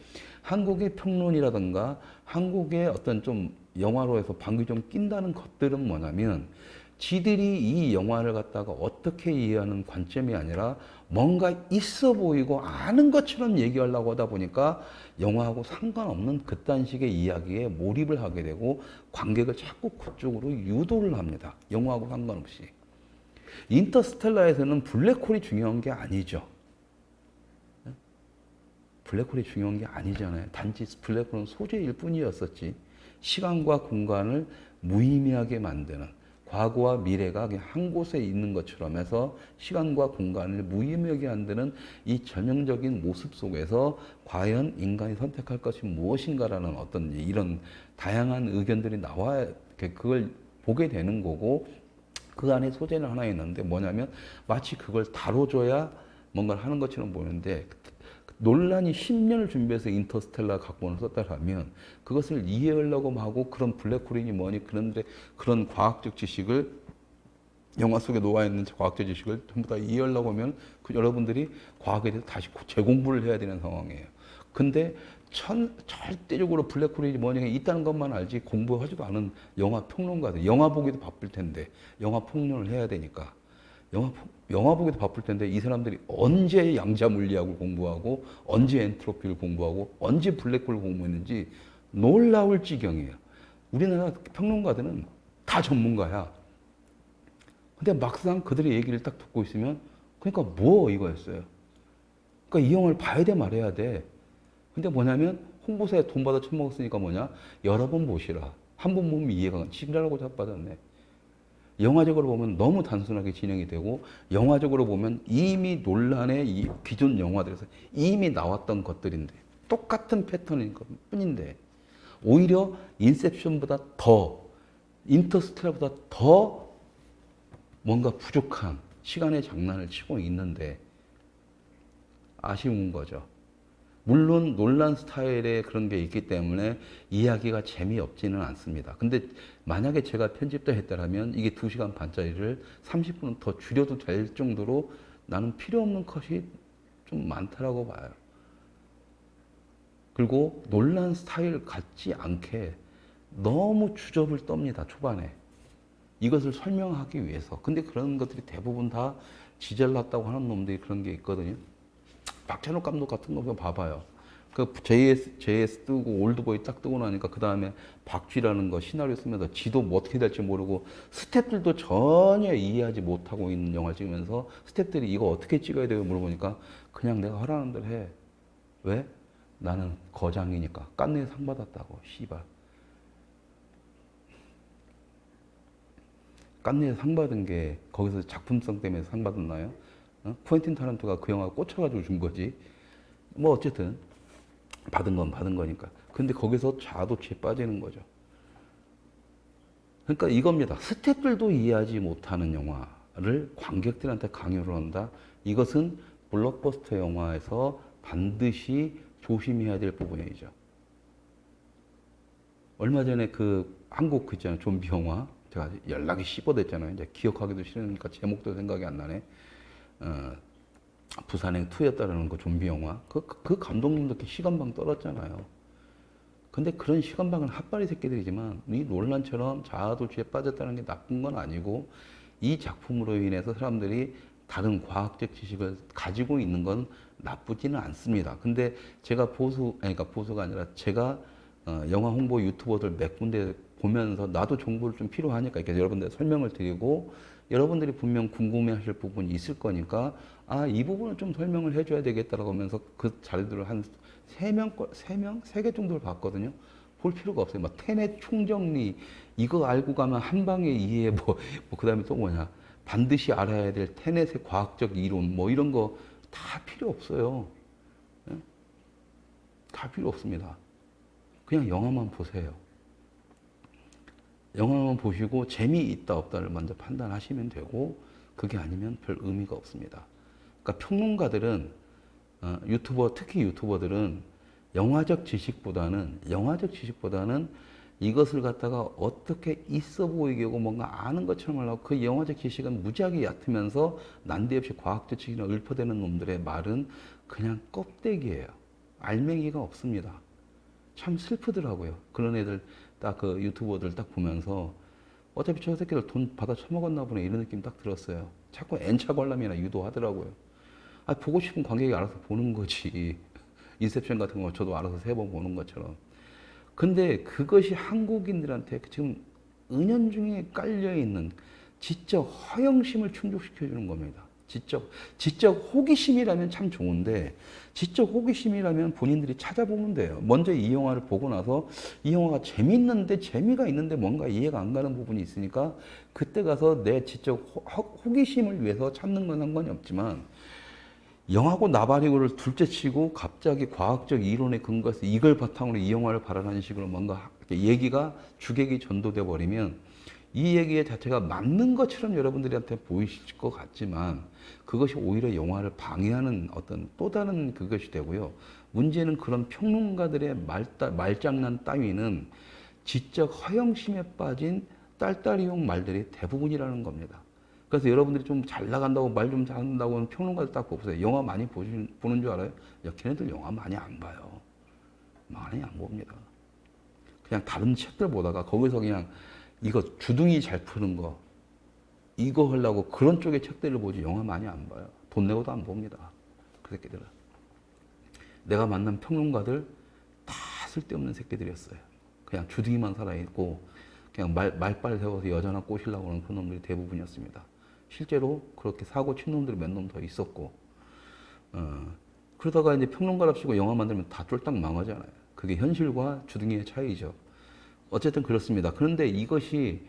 S6: 한국의 평론이라든가 한국의 어떤 좀 영화로 해서 방귀 좀 낀다는 것들은 뭐냐면 지들이 이 영화를 갖다가 어떻게 이해하는 관점이 아니라 뭔가 있어 보이고 아는 것처럼 얘기하려고 하다 보니까 영화하고 상관없는 그딴 식의 이야기에 몰입을 하게 되고 관객을 자꾸 그쪽으로 유도를 합니다. 영화하고 상관없이. 인터스텔라에서는 블랙홀이 중요한 게 아니죠. 블랙홀이 중요한 게 아니잖아요. 단지 블랙홀은 소재일 뿐이었었지. 시간과 공간을 무의미하게 만드는 과거와 미래가 그냥 한 곳에 있는 것처럼 해서 시간과 공간을 무의미하게 만드는 이 전형적인 모습 속에서 과연 인간이 선택할 것이 무엇인가라는 어떤 이런 다양한 의견들이 나와야 그걸 보게 되는 거고 그 안에 소재는 하나 있는데 뭐냐면 마치 그걸 다뤄줘야 뭔가를 하는 것처럼 보이는데 논란이 10년을 준비해서 인터스텔라 각본을 썼다라면 그것을 이해하려고 하고 그런 블랙홀이니 뭐니 그런데 그런 과학적 지식을 영화 속에 녹아있는 과학적 지식을 전부 다 이해하려고 하면 그 여러분들이 과학에 대해서 다시 재공부를 해야 되는 상황이에요. 근데 절대적으로 블랙홀이 뭐니 있다는 것만 알지 공부하지도 않은 영화 평론가들 영화 보기도 바쁠 텐데 영화 평론을 해야 되니까 영화 보기도 바쁠 텐데 이 사람들이 언제 양자 물리학을 공부하고 언제 엔트로피를 공부하고 언제 블랙홀을 공부했는지 놀라울 지경이에요. 우리나라 평론가들은 다 전문가야. 근데 막상 그들의 얘기를 딱 듣고 있으면 그러니까 뭐 이거였어요. 그러니까 이 영화를 봐야 돼 말해야 돼. 근데 뭐냐면 홍보사에 돈 받아 처먹었으니까 뭐냐 여러 번 보시라. 한 번 보면 이해가 지랄하고 자빠졌네. 영화적으로 보면 너무 단순하게 진행이 되고 영화적으로 보면 이미 논란의 이 기존 영화들에서 이미 나왔던 것들인데 똑같은 패턴인 것 뿐인데 오히려 인셉션보다 더 인터스텔라보다 더 뭔가 부족한 시간의 장난을 치고 있는데 아쉬운 거죠. 물론 논란 스타일의 그런 게 있기 때문에 이야기가 재미없지는 않습니다. 근데 만약에 제가 편집도 했다면 이게 2시간 반짜리를 30분은 더 줄여도 될 정도로 나는 필요 없는 컷이 좀 많다라고 봐요. 그리고 논란 스타일 같지 않게 너무 주접을 떱니다. 초반에. 이것을 설명하기 위해서. 근데 그런 것들이 대부분 다 지잘났다고 하는 놈들이 그런 게 있거든요. 박찬욱 감독 같은 거 봐봐요. 그 JS 뜨고 올드보이 딱 뜨고 나니까 그 다음에 박쥐라는 거 시나리오 쓰면서 지도 뭐 어떻게 될지 모르고 스태프들도 전혀 이해하지 못하고 있는 영화를 찍으면서 스태프들이 이거 어떻게 찍어야 돼요 물어보니까 그냥 내가 하라는 대로 해. 왜? 나는 거장이니까. 깐느에 상 받았다고. 씨발. 깐느에 상 받은 게 거기서 작품성 때문에 상 받았나요? 쿠엔틴 타란토가 그 영화 꽂혀가지고 준 거지. 뭐 어쨌든 받은 건 받은 거니까. 근데 거기서 자도취에 빠지는 거죠. 그러니까 이겁니다. 스태프들도 이해하지 못하는 영화를 관객들한테 강요를 한다. 이것은 블록버스터 영화에서 반드시 조심해야 될 부분이죠. 얼마 전에 그 한국 그 있잖아요. 좀비 영화. 제가 연락이 씹어댔잖아요. 이제 기억하기도 싫으니까 제목도 생각이 안 나네. 부산행 2였다라는 거 좀비 영화. 그 감독님도 이렇게 시간방 떨었잖아요. 근데 그런 시간방은 핫바리 새끼들이지만 이 논란처럼 자아도취에 빠졌다는 게 나쁜 건 아니고 이 작품으로 인해서 사람들이 다른 과학적 지식을 가지고 있는 건 나쁘지는 않습니다. 근데 제가 그러니까 보수가 아니라 제가 영화 홍보 유튜버들 몇 군데 보면서 나도 정보를 좀 필요하니까 이렇게 여러분들 설명을 드리고 여러분들이 분명 궁금해하실 부분이 있을 거니까 이 부분을 좀 설명을 해줘야 되겠다라고 하면서 그 자료들을 한 3개 정도를 봤거든요. 볼 필요가 없어요. 막 테넷 총정리 이거 알고 가면 한 방에 이해 그 다음에 또 뭐냐 반드시 알아야 될 테넷의 과학적 이론 뭐 이런 거 다 필요 없어요. 다 필요 없습니다. 그냥 영화만 보세요. 영화만 보시고 재미있다 없다를 먼저 판단하시면 되고 그게 아니면 별 의미가 없습니다. 그러니까 평론가들은 유튜버 특히 유튜버들은 영화적 지식보다는 이것을 갖다가 어떻게 있어 보이게 하고 뭔가 아는 것처럼 하려고 그 영화적 지식은 무지하게 얕으면서 난데없이 과학적 지식이나 읊어대는 놈들의 말은 그냥 껍데기예요. 알맹이가 없습니다. 참 슬프더라고요. 그런 애들 딱 그 유튜버들 딱 보면서 어차피 저 새끼들 돈 받아 처먹었나 보네 이런 느낌 딱 들었어요. 자꾸 N차 관람이나 유도하더라고요. 보고 싶은 관객이 알아서 보는 거지. 인셉션 같은 거 저도 알아서 3번 보는 것처럼. 근데 그것이 한국인들한테 지금 은연중에 깔려있는 지적 허영심을 충족시켜주는 겁니다. 지적 호기심이라면 참 좋은데, 지적 호기심이라면 본인들이 찾아보면 돼요. 먼저 이 영화를 보고 나서 이 영화가 재밌는데, 재미가 있는데 뭔가 이해가 안 가는 부분이 있으니까 그때 가서 내 지적 호기심을 위해서 찾는 건 상관이 없지만, 영화고 나발이고를 둘째치고 갑자기 과학적 이론에 근거해서 이걸 바탕으로 이 영화를 바라라는 식으로 뭔가 얘기가 주객이 전도돼 버리면 이 얘기 자체가 맞는 것처럼 여러분들한테 보이실 것 같지만 그것이 오히려 영화를 방해하는 어떤 또 다른 그것이 되고요. 문제는 그런 평론가들의 말장난 따위는 지적 허영심에 빠진 딸딸이용 말들이 대부분이라는 겁니다. 그래서 여러분들이 좀 잘 나간다고 말 좀 잘한다고 하는 평론가들 딱 보세요. 영화 많이 보는 줄 알아요? 야, 걔네들 영화 많이 안 봐요. 많이 안 봅니다. 그냥 다른 책들 보다가 거기서 그냥 이거 주둥이 잘 푸는 거 이거 하려고 그런 쪽의 책들을 보지 영화 많이 안 봐요. 돈 내고도 안 봅니다. 그 새끼들은. 내가 만난 평론가들 다 쓸데없는 새끼들이었어요. 그냥 주둥이만 살아있고 그냥 말빨 세워서 여자 하나 꼬시려고 하는 그런 놈들이 대부분이었습니다. 실제로 그렇게 사고 친 놈들이 몇 놈 더 있었고, 그러다가 이제 평론가랍시고 영화 만들면 다 쫄딱 망하잖아요. 그게 현실과 주둥이의 차이죠. 어쨌든 그렇습니다. 그런데 이것이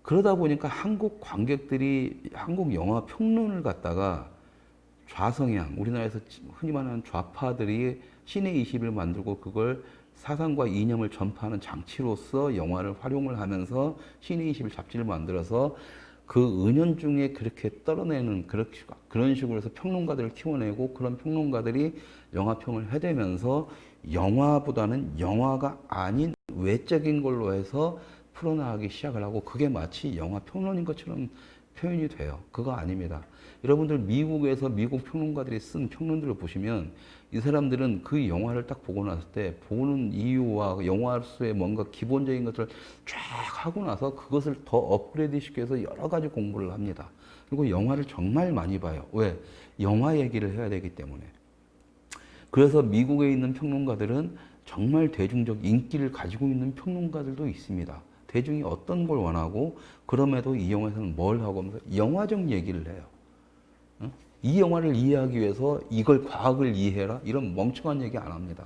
S6: 그러다 보니까 한국 관객들이 한국 영화 평론을 갖다가 좌성향, 우리나라에서 흔히 말하는 좌파들이 신의 20을 만들고 그걸 사상과 이념을 전파하는 장치로서 영화를 활용을 하면서 신의 20을 잡지를 만들어서 그 은연중에 그렇게 떨어내는 그런 식으로 해서 평론가들을 키워내고 그런 평론가들이 영화평을 해대면서 영화보다는 영화가 아닌 외적인 걸로 해서 풀어나가기 시작을 하고 그게 마치 영화 평론인 것처럼 표현이 돼요. 그거 아닙니다. 여러분들 미국에서 미국 평론가들이 쓴 평론들을 보시면 이 사람들은 그 영화를 딱 보고 났을 때 보는 이유와 영화로서의 뭔가 기본적인 것을 쫙 하고 나서 그것을 더 업그레이드 시켜서 여러 가지 공부를 합니다. 그리고 영화를 정말 많이 봐요. 왜? 영화 얘기를 해야 되기 때문에. 그래서 미국에 있는 평론가들은 정말 대중적 인기를 가지고 있는 평론가들도 있습니다. 대중이 어떤 걸 원하고 그럼에도 이 영화에서는 뭘 하고 하면서 영화적 얘기를 해요. 이 영화를 이해하기 위해서 이걸 과학을 이해해라 이런 멍청한 얘기 안 합니다.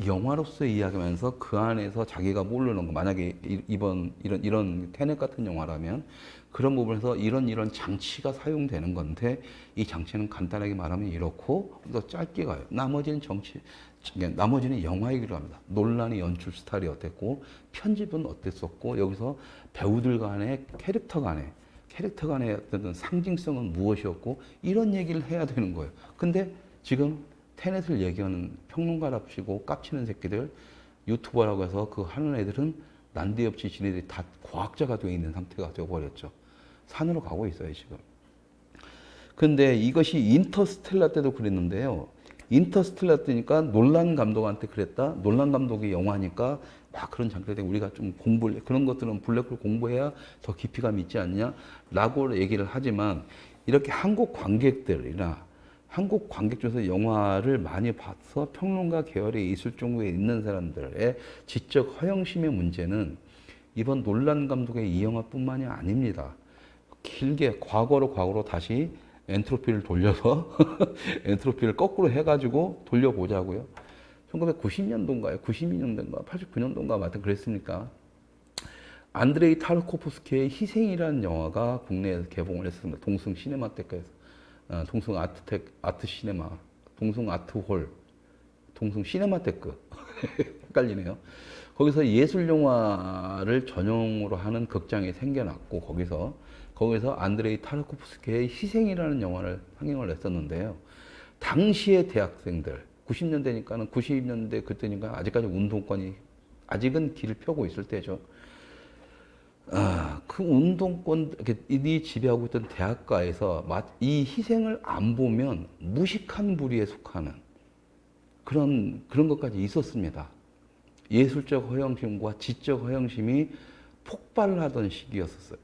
S6: 영화로서 이야기하면서 그 안에서 자기가 모르는 거 만약에 이런 테넷 같은 영화라면 그런 부분에서 이런 장치가 사용되는 건데 이 장치는 간단하게 말하면 이렇고 더 짧게 가요. 나머지는 영화 얘기를 합니다. 논란의 연출 스타일이 어땠고 편집은 어땠었고 여기서 배우들 간의 캐릭터 간의 어떤 상징성은 무엇이었고 이런 얘기를 해야 되는 거예요. 근데 지금 테넷을 얘기하는 평론가랍시고 깝치는 새끼들 유튜버라고 해서 그 하는 애들은 난데없이 지네들이 다 과학자가 되어 있는 상태가 되어버렸죠. 산으로 가고 있어요 지금. 근데 이것이 인터스텔라 때도 그랬는데요. 인터스텔라 때니까 놀란 감독한테 그랬다. 놀란 감독이 영화니까 막 그런 장르에 우리가 좀 그런 것들은 블랙홀 공부해야 더 깊이감 있지 않냐 라고 얘기를 하지만 이렇게 한국 관객 중에서 영화를 많이 봐서 평론가 계열에 있을 정도에 있는 사람들의 지적 허영심의 문제는 이번 놀란 감독의 이 영화뿐만이 아닙니다. 길게 과거로 다시 엔트로피를 돌려서 엔트로피를 거꾸로 해가지고 돌려보자고요. 1990년도인가요? 92년도인가? 89년도인가? 하여튼 그랬으니까. 안드레이 타르코프스키의 희생이라는 영화가 국내에서 개봉을 했습니다. 동승 시네마테크에서. 동승 아트 시네마, 동승 아트홀, 동승 시네마테크. 헷갈리네요. 거기서 예술 영화를 전용으로 하는 극장이 생겨났고 거기서 안드레이 타르코프스키의 희생이라는 영화를 상영을 했었는데요. 당시의 대학생들 90년대니까는 90년대 그때니까 아직까지 운동권이 아직은 길을 펴고 있을 때죠. 그 운동권이 지배하고 있던 대학가에서 이 희생을 안 보면 무식한 부류에 속하는 그런 것까지 있었습니다. 예술적 허영심과 지적 허영심이 폭발하던 시기였었어요.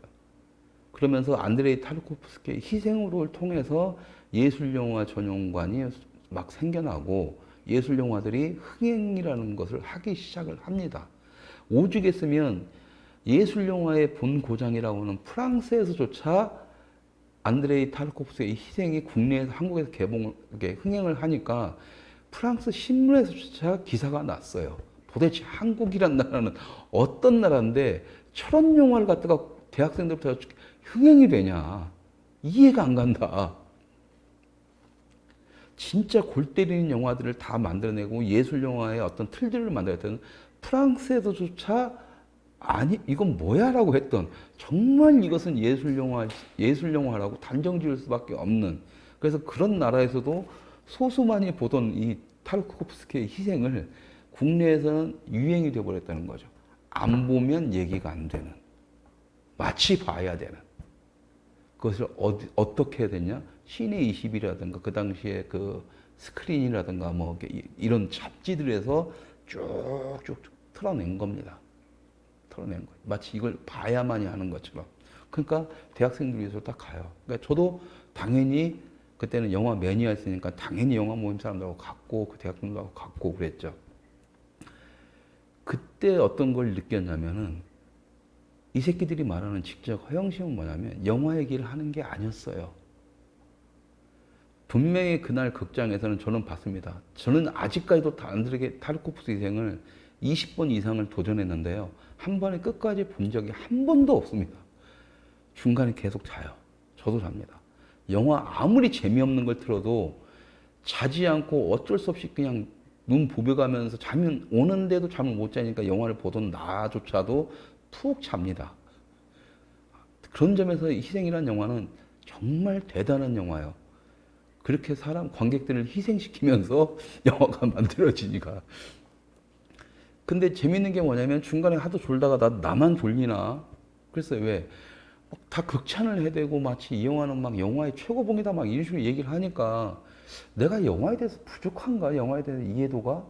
S6: 그러면서 안드레이 타르코프스키의 희생으로를 통해서 예술영화 전용관이 막 생겨나고 예술영화들이 흥행이라는 것을 하기 시작을 합니다. 오죽했으면 예술영화의 본고장이라고 하는 프랑스에서조차 안드레이 타르코프스키의 희생이 국내에서 한국에서 흥행을 하니까 프랑스 신문에서조차 기사가 났어요. 도대체 한국이란 나라는 어떤 나라인데 저런 영화를 갖다가 대학생들부터 흥행이 되냐. 이해가 안 간다. 진짜 골 때리는 영화들을 다 만들어내고 예술 영화의 어떤 틀들을 만들었던 프랑스에서조차 아니 이건 뭐야라고 했던 정말 이것은 예술 영화라고 단정 지을 수밖에 없는 그래서 그런 나라에서도 소수만이 보던 이 타르코프스키의 희생을 국내에서는 유행이 되어버렸다는 거죠. 안 보면 얘기가 안 되는 마치 봐야 되는 그것을 어떻게 해야 되냐? 시내 20이라든가 그 당시에 그 스크린이라든가 뭐 이런 잡지들에서 쭉쭉 틀어낸 겁니다. 틀어낸 거예요. 마치 이걸 봐야만이 하는 것처럼. 그러니까 대학생들 위해서 딱 가요. 그러니까 저도 당연히 그때는 영화 매니아였으니까 당연히 영화 모임 사람들하고 갔고 그 대학생들하고 갔고 그랬죠. 그때 어떤 걸 느꼈냐면은 이 새끼들이 말하는 직접 허영심은 뭐냐면 영화 얘기를 하는 게 아니었어요. 분명히 그날 극장에서는 저는 봤습니다. 저는 아직까지도 안드레이 타르코프스키 희생을 20번 이상을 도전했는데요. 한 번에 끝까지 본 적이 한 번도 없습니다. 중간에 계속 자요. 저도 잡니다. 영화 아무리 재미없는 걸 틀어도 자지 않고 어쩔 수 없이 그냥 눈 부벼가면서 잠이 오는데도 잠을 못 자니까 영화를 보던 나조차도 푹 잡니다. 그런 점에서 희생이라는 영화는 정말 대단한 영화예요. 그렇게 관객들을 희생시키면서 영화가 만들어지니까. 근데 재밌는 게 뭐냐면 중간에 하도 졸다가 나만 졸리나? 그래서 왜? 다 극찬을 해대고 마치 이 영화는 막 영화의 최고봉이다 막 이런 식으로 얘기를 하니까 내가 영화에 대해서 부족한가? 영화에 대한 이해도가?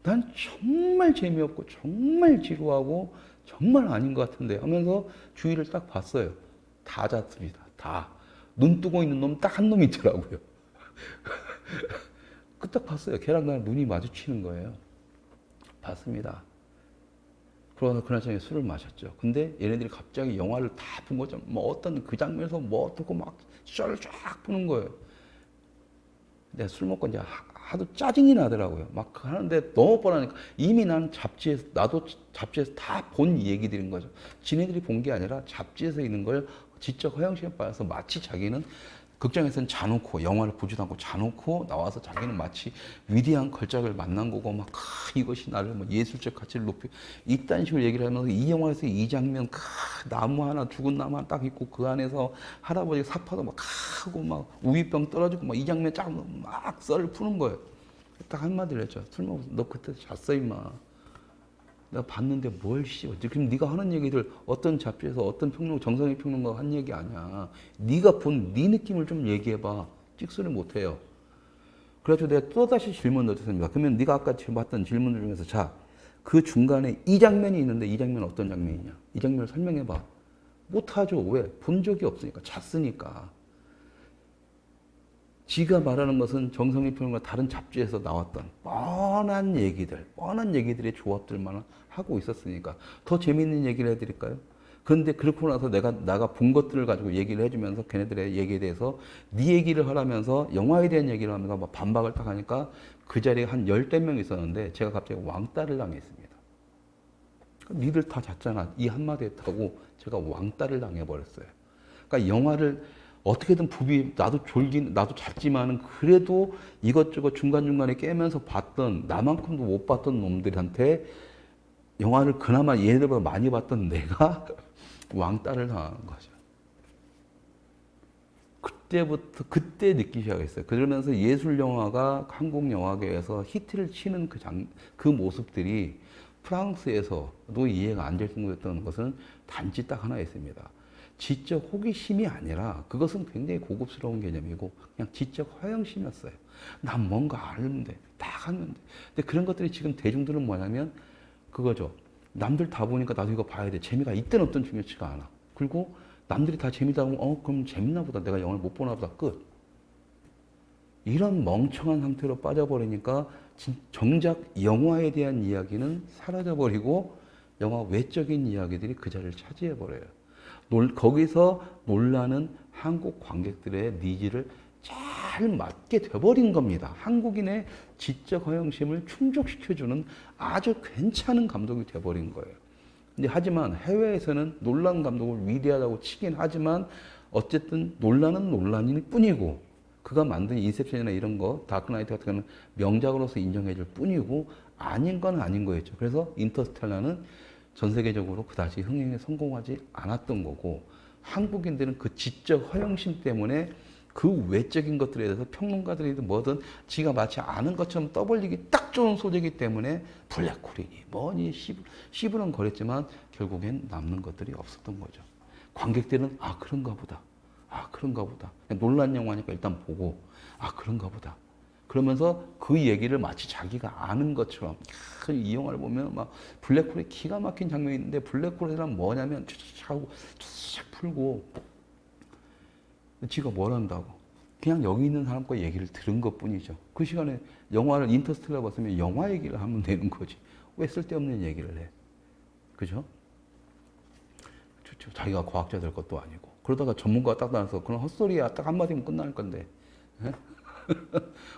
S6: 난 정말 재미없고 정말 지루하고 정말 아닌 것 같은데 하면서 주위를 딱 봤어요. 다 잤습니다. 다. 눈 뜨고 있는 놈 딱 한 놈 있더라고요. 그 딱 봤어요. 걔랑 나랑 눈이 마주치는 거예요. 봤습니다. 그러다 그날 저녁에 술을 마셨죠. 근데 얘네들이 갑자기 영화를 다 본 거죠. 뭐 어떤 그 장면에서 뭐 어떻고 막 썰을 쫙 푸는 거예요. 내가 술 먹고 이제 하도 짜증이 나더라고요. 막 하는데 너무 뻔하니까 이미 나도 잡지에서 다 본 얘기들인 거죠. 지네들이 본 게 아니라 잡지에서 있는 걸 지적 허영심에 빠져서 마치 자기는 극장에서는 자놓고 영화를 보지도 않고 자놓고 나와서 자기는 마치 위대한 걸작을 만난 거고 막 이것이 나를 뭐 예술적 가치를 높이 이딴 식으로 얘기를 하면서 이 영화에서 이 장면 나무 하나 죽은 나무 하나 딱 있고 그 안에서 할아버지 사파도 막 하고 막 우유병 떨어지고 막 이 장면 막 썰을 푸는 거예요. 딱 한마디를 했죠. 술 먹어서 너 그때 잤어 임마. 내가 봤는데 뭘 씨. 지금 네가 하는 얘기들 어떤 잡지에서 어떤 정성희 평론가가 한 얘기 아니야. 네가 본 네 느낌을 좀 얘기해봐. 찍소리 못해요. 그래가지고 내가 또다시 질문을 드렸습니다. 그러면 네가 아까 지금 봤던 질문들 중에서 자, 그 중간에 이 장면이 있는데 이 장면은 어떤 장면이냐. 이 장면을 설명해봐. 못하죠. 왜? 본 적이 없으니까. 잤으니까. 지가 말하는 것은 정성희 평론가 다른 잡지에서 나왔던 뻔한 얘기들의 조합들만 하고 있었으니까 더 재미있는 얘기를 해드릴까요? 그런데 그렇고 나서 내가 본 것들을 가지고 얘기를 해주면서 걔네들의 얘기에 대해서 네 얘기를 하라면서 영화에 대한 얘기를 하면서 막 반박을 딱 하니까 그 자리에 한 10명 있었는데 제가 갑자기 왕따를 당했습니다. 니들 다 잤잖아. 이 한마디 했다고 제가 왕따를 당해버렸어요. 그러니까 영화를 어떻게든 나도 잤지만은 그래도 이것저것 중간중간에 깨면서 봤던 나만큼도 못 봤던 놈들한테 영화를 그나마 얘네들보다 많이 봤던 내가 왕따를 당한 거죠. 그때부터 그때 느끼기 시작했어요. 그러면서 예술 영화가 한국 영화계에서 히트를 치는 그 모습들이 프랑스에서도 이해가 안 될 정도였던 것은 단지 딱 하나 있습니다. 지적 호기심이 아니라 그것은 굉장히 고급스러운 개념이고 그냥 지적 허영심이었어요. 난 뭔가 아는데 딱 하는데. 근데 그런 것들이 지금 대중들은 뭐냐면 그거죠. 남들 다 보니까 나도 이거 봐야 돼. 재미가 있든 없든 중요치가 않아. 그리고 남들이 다 재미다 하면 그럼 재밌나 보다. 내가 영화를 못 보나 보다. 끝. 이런 멍청한 상태로 빠져버리니까 정작 영화에 대한 이야기는 사라져버리고 영화 외적인 이야기들이 그 자리를 차지해버려요. 거기서 놀라는 한국 관객들의 니즈를 잘 맞게 돼버린 겁니다. 한국인의 지적 허영심을 충족시켜주는 아주 괜찮은 감독이 돼버린 거예요. 근데 하지만 해외에서는 놀란 감독을 위대하다고 치긴 하지만 어쨌든 논란은 논란일 뿐이고 그가 만든 인셉션이나 이런 거 다크나이트 같은 거는 명작으로서 인정해줄 뿐이고 아닌 건 아닌 거였죠. 그래서 인터스텔라는 전 세계적으로 그다지 흥행에 성공하지 않았던 거고 한국인들은 그 지적 허영심 때문에 그 외적인 것들에 대해서 평론가들이든 뭐든 지가 마치 아는 것처럼 떠벌리기 딱 좋은 소재이기 때문에 블랙홀이니 뭐니 씨부름 거렸지만 결국엔 남는 것들이 없었던 거죠. 관객들은 그런가 보다. 그런가 보다. 논란 영화니까 일단 보고 그런가 보다. 그러면서 그 얘기를 마치 자기가 아는 것처럼 이 영화를 보면 막 블랙홀에 기가 막힌 장면이 있는데 블랙홀이란 뭐냐면 쫙 하고 쫙 풀고 지가 뭘 한다고. 그냥 여기 있는 사람과 얘기를 들은 것뿐이죠. 그 시간에 영화를 인터스텔라 봤으면 영화 얘기를 하면 되는 거지. 왜 쓸데없는 얘기를 해. 그죠? 자기가 과학자 될 것도 아니고. 그러다가 전문가가 딱 나와서 그런 헛소리야. 딱 한마디면 끝날 건데.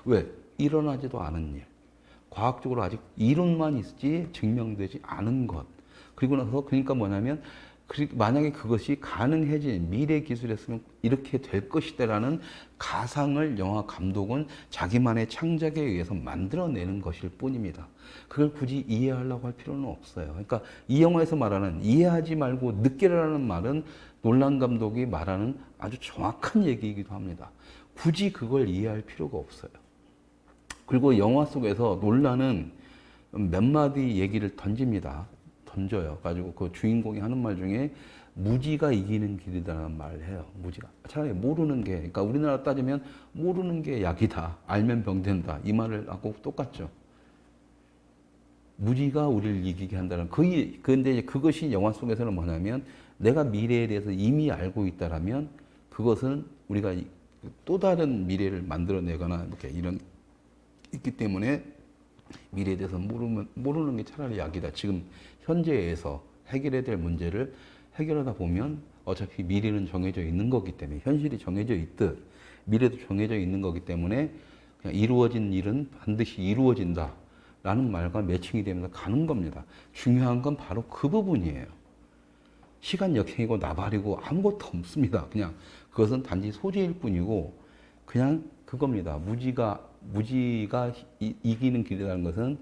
S6: 왜? 일어나지도 않은 일. 과학적으로 아직 이론만 있지 증명되지 않은 것. 그리고 나서 그러니까 뭐냐면 만약에 그것이 가능해진 미래 기술이었으면 이렇게 될 것이다라는 가상을 영화 감독은 자기만의 창작에 의해서 만들어내는 것일 뿐입니다. 그걸 굳이 이해하려고 할 필요는 없어요. 그러니까 이 영화에서 말하는 이해하지 말고 느끼라는 말은 놀란 감독이 말하는 아주 정확한 얘기이기도 합니다. 굳이 그걸 이해할 필요가 없어요. 그리고 영화 속에서 놀란은 몇 마디 얘기를 던져요. 가지고 그 주인공이 하는 말 중에 무지가 이기는 길이다라는 말을 해요. 무지가. 차라리 모르는 게, 그러니까 우리나라 따지면 모르는 게 약이다. 알면 병된다. 이 말을 하고 똑같죠. 무지가 우리를 이기게 한다는. 근데 그것이 영화 속에서는 뭐냐면 내가 미래에 대해서 이미 알고 있다라면 그것은 우리가 또 다른 미래를 만들어내거나 이렇게 이런 있기 때문에 미래에 대해서 모르는 게 차라리 약이다. 지금 현재에서 해결해야 될 문제를 해결하다 보면 어차피 미래는 정해져 있는 거기 때문에 현실이 정해져 있듯 미래도 정해져 있는 거기 때문에 그냥 이루어진 일은 반드시 이루어진다 라는 말과 매칭이 되면서 가는 겁니다. 중요한 건 바로 그 부분이에요. 시간 역행이고 나발이고 아무것도 없습니다. 그냥 그것은 단지 소재일 뿐이고 그냥 그겁니다. 무지가 이기는 길이라는 것은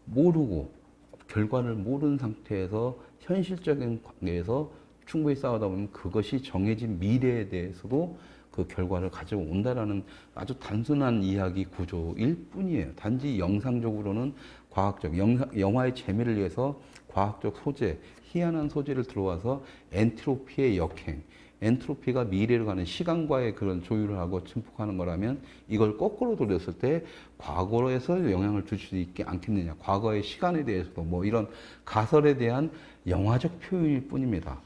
S6: 모르고 결과를 모르는 상태에서 현실적인 관계에서 충분히 싸우다 보면 그것이 정해진 미래에 대해서도 그 결과를 가지고 온다라는 아주 단순한 이야기 구조일 뿐이에요. 단지 영상적으로는 과학적, 영화의 재미를 위해서 과학적 소재, 희한한 소재를 들어와서 엔트로피의 역행, 엔트로피가 미래로 가는 시간과의 그런 조율을 하고 침묵하는 거라면 이걸 거꾸로 돌렸을 때 과거에서 영향을 줄 수 있지 않겠느냐. 과거의 시간에 대해서도 뭐 이런 가설에 대한 영화적 표현일 뿐입니다.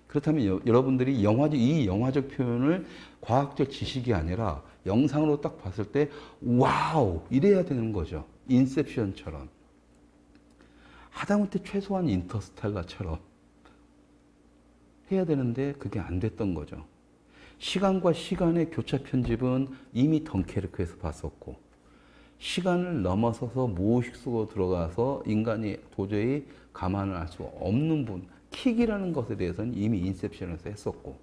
S6: 그렇다면 여러분들이 이 영화적 표현을 과학적 지식이 아니라 영상으로 딱 봤을 때 와우 이래야 되는 거죠. 인셉션처럼. 하다못해 최소한 인터스텔라처럼 해야 되는데 그게 안 됐던 거죠. 시간과 시간의 교차 편집은 이미 덩케르크에서 봤었고 시간을 넘어서서 무의식 속으로 들어가서 인간이 도저히 감안을 할 수 없는 킥이라는 것에 대해서는 이미 인셉션에서 했었고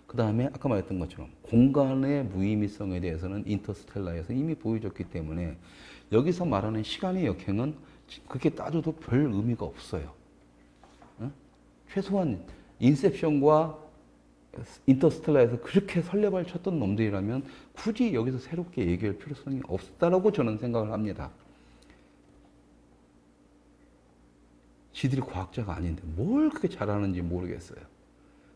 S6: 그 다음에 아까 말했던 것처럼 공간의 무의미성에 대해서는 인터스텔라에서 이미 보여줬기 때문에 여기서 말하는 시간의 역행은 그렇게 따져도 별 의미가 없어요. 최소한 인셉션과 인터스텔라에서 그렇게 설레발 쳤던 놈들이라면 굳이 여기서 새롭게 얘기할 필요성이 없다라고 저는 생각을 합니다. 지들이 과학자가 아닌데 뭘 그렇게 잘하는지 모르겠어요.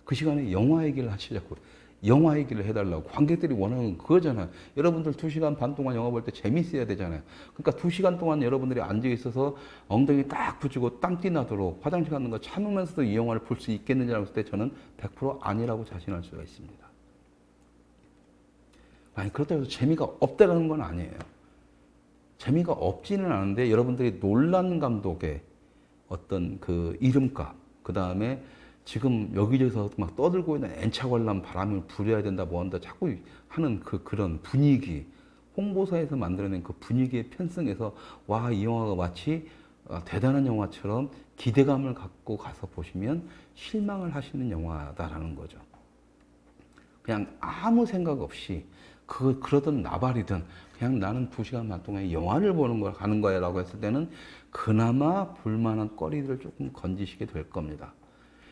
S6: 그 시간에 영화 얘기를 하시자고 영화 얘기를 해달라고 관객들이 원하는 그거잖아요. 여러분들 2시간 반 동안 영화 볼 때 재밌어야 되잖아요. 그러니까 2시간 동안 여러분들이 앉아 있어서 엉덩이 딱 붙이고 땀띠 나도록 화장실 가는 거 참으면서도 이 영화를 볼 수 있겠느냐고 했을 때 저는 100% 아니라고 자신할 수가 있습니다. 아니 그렇다고 해서 재미가 없다는 건 아니에요. 재미가 없지는 않은데 여러분들이 놀란 감독의 어떤 그 이름값, 그 다음에 지금 여기저기서 막 떠들고 있는 N차 관람 바람을 부려야 된다 뭐 한다 자꾸 하는 그런 분위기, 홍보사에서 만들어낸 그 분위기에 편승해서 와, 이 영화가 마치 대단한 영화처럼 기대감을 갖고 가서 보시면 실망을 하시는 영화다라는 거죠. 그냥 아무 생각 없이 그러든 나발이든 그냥 나는 2시간 반 동안 영화를 보는 걸 가는 거야 라고 했을 때는 그나마 볼만한 거리들을 조금 건지시게 될 겁니다.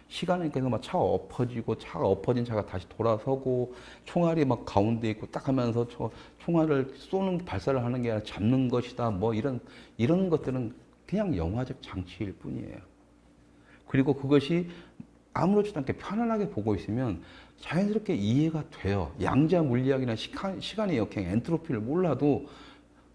S6: 시간이 계속 막 차가 엎어지고 차가 엎어진 차가 다시 돌아서고 총알이 막 가운데 있고 딱 하면서 총알을 쏘는 발사를 하는 게 아니라 잡는 것이다 뭐 이런 것들은 그냥 영화적 장치일 뿐이에요. 그리고 그것이 아무렇지도 않게 편안하게 보고 있으면 자연스럽게 이해가 돼요. 양자 물리학이나 시간의 역행, 엔트로피를 몰라도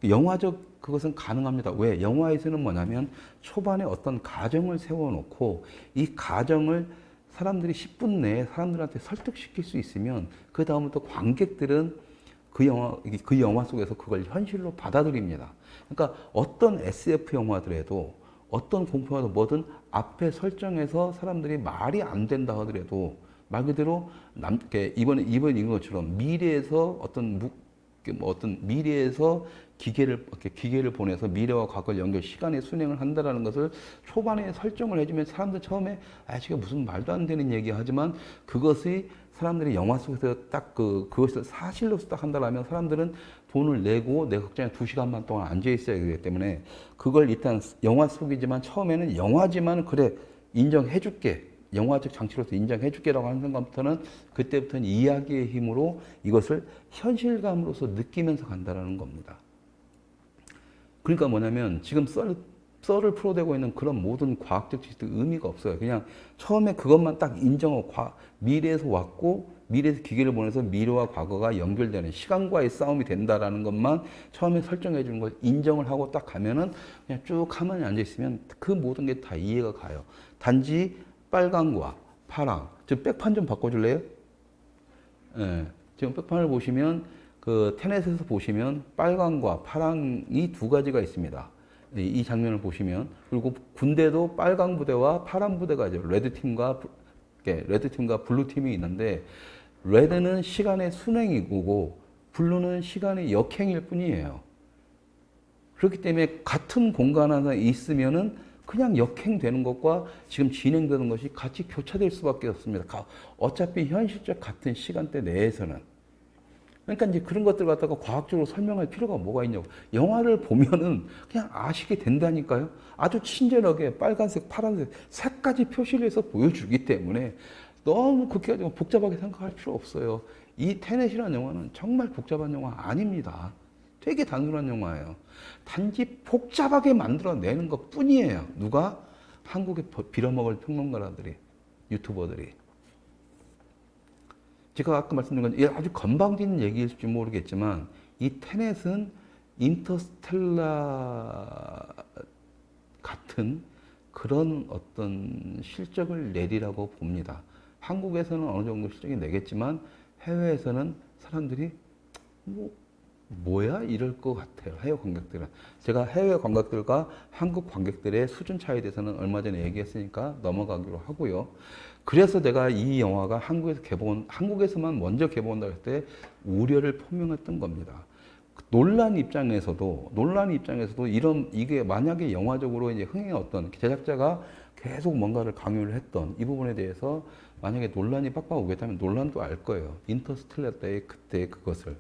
S6: 영화적 그것은 가능합니다. 왜? 영화에서는 뭐냐면 초반에 어떤 가정을 세워놓고 이 가정을 사람들이 10분 내에 사람들한테 설득시킬 수 있으면 그 다음부터 관객들은 그 영화 속에서 그걸 현실로 받아들입니다. 그러니까 어떤 SF 영화들에도 어떤 공포 영화도 뭐든 앞에 설정에서 사람들이 말이 안 된다 하더라도 말 그대로 이번 이건 것처럼 미래에서 어떤 미래에서 기계를 보내서 미래와 과거를 연결 시간의 순행을 한다라는 것을 초반에 설정을 해주면 사람들 처음에 지금 무슨 말도 안 되는 얘기 하지만 그것이 사람들이 영화 속에서 딱 그것을 사실로서 딱 한다라면 사람들은 돈을 내고 내 극장에 2시간만 동안 앉아 있어야 되기 때문에 그걸 일단 영화 속이지만 처음에는 영화지만 그래 인정해줄게. 영화적 장치로서 인정해줄게라고 하는 순간부터는 그때부터는 이야기의 힘으로 이것을 현실감으로서 느끼면서 간다라는 겁니다. 그러니까 뭐냐면 지금 썰을 풀어대고 있는 그런 모든 과학적 지식들 의미가 없어요. 그냥 처음에 그것만 딱 인정하고 미래에서 왔고 미래에서 기계를 보내서 미래와 과거가 연결되는 시간과의 싸움이 된다라는 것만 처음에 설정해 주는 걸 인정을 하고 딱 가면은 그냥 쭉 가만히 앉아 있으면 그 모든 게 다 이해가 가요. 단지 빨강과 파랑. 지금 백판 좀 바꿔줄래요? 예. 지금 백판을 보시면 그 테넷에서 보시면 빨강과 파랑이 두 가지가 있습니다. 이 장면을 보시면 그리고 군대도 빨강 부대와 파란 부대가 있죠. 레드팀과 블루팀이 있는데 레드는 시간의 순행이고 블루는 시간의 역행일 뿐이에요. 그렇기 때문에 같은 공간 안에 있으면은 그냥 역행되는 것과 지금 진행되는 것이 같이 교차될 수밖에 없습니다. 어차피 현실적 같은 시간대 내에서는. 그러니까 이제 그런 것들 갖다가 과학적으로 설명할 필요가 뭐가 있냐고. 영화를 보면은 그냥 아시게 된다니까요. 아주 친절하게 빨간색, 파란색 세 가지 표시를 해서 보여주기 때문에 너무 그렇게 복잡하게 생각할 필요 없어요. 이 테넷이라는 영화는 정말 복잡한 영화 아닙니다. 되게 단순한 영화예요. 단지 복잡하게 만들어내는 것 뿐이에요. 누가? 한국에 빌어먹을 평론가들이, 유튜버들이. 제가 아까 말씀드린 건 아주 건방진 얘기일지 모르겠지만 이 테넷은 인터스텔라 같은 그런 어떤 실적을 내리라고 봅니다. 한국에서는 어느 정도 실적이 내겠지만 해외에서는 사람들이 뭐야? 이럴 것 같아요. 해외 관객들은. 제가 해외 관객들과 한국 관객들의 수준 차이에 대해서는 얼마 전에 얘기했으니까 넘어가기로 하고요. 그래서 내가 이 영화가 한국에서만 먼저 개봉한다고 할 때 우려를 표명했던 겁니다. 논란 입장에서도 이게 만약에 영화적으로 이제 흥행했던 제작자가 계속 뭔가를 강요를 했던 이 부분에 대해서 만약에 논란이 빡빡 오겠다면 논란도 알 거예요. 인터스텔라 때의 그때 그것을.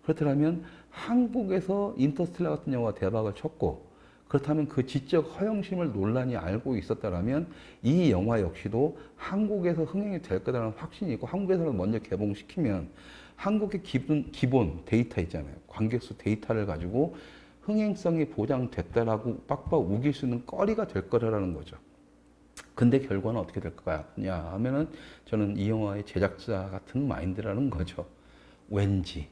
S6: 그렇다면 한국에서 인터스텔라 같은 영화가 대박을 쳤고 그렇다면 그 지적 허영심을 논란이 알고 있었다라면 이 영화 역시도 한국에서 흥행이 될 거라는 확신이 있고 한국에서는 먼저 개봉시키면 한국의 기본 데이터 있잖아요. 관객수 데이터를 가지고 흥행성이 보장됐다라고 빡빡 우길 수 있는 거리가 될 거라는 거죠. 근데 결과는 어떻게 될 거냐 하면은 저는 이 영화의 제작자 같은 마인드라는 거죠. 왠지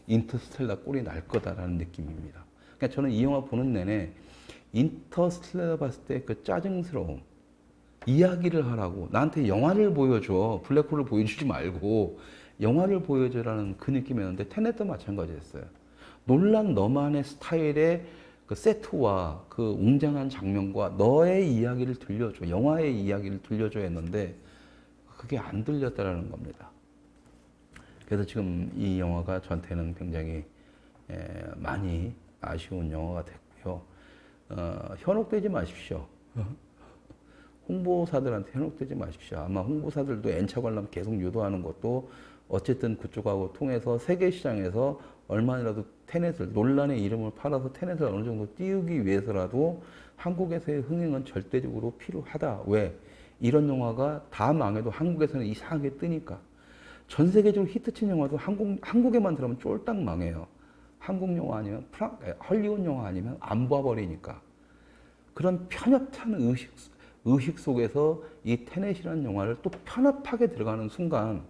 S6: 인터스텔라 꼴이 날 거다라는 느낌입니다. 그러니까 저는 이 영화 보는 내내 인터스텔라 봤을 때 그 짜증스러움, 이야기를 하라고 나한테 영화를 보여줘, 블랙홀을 보여주지 말고 영화를 보여줘라는 그 느낌이었는데 테넷도 마찬가지였어요. 논란 너만의 스타일의 그 세트와 그 웅장한 장면과 너의 이야기를 들려줘, 영화의 이야기를 들려줘 했는데 그게 안 들렸다라는 겁니다. 그래서 지금 이 영화가 저한테는 굉장히 많이 아쉬운 영화가 됐고요. 현혹되지 마십시오. 홍보사들한테 현혹되지 마십시오. 아마 홍보사들도 N차 관람 계속 유도하는 것도 어쨌든 그쪽하고 통해서 세계 시장에서 얼마나라도 테넷을 논란의 이름을 팔아서 테넷을 어느 정도 띄우기 위해서라도 한국에서의 흥행은 절대적으로 필요하다. 왜? 이런 영화가 다 망해도 한국에서는 이상하게 뜨니까. 전 세계적으로 히트친 영화도 한국에만 들어가면 쫄딱 망해요. 한국 영화 아니면 헐리우드 영화 아니면 안 봐버리니까. 그런 편협한 의식 속에서 이 테넷이라는 영화를 또 편협하게 들어가는 순간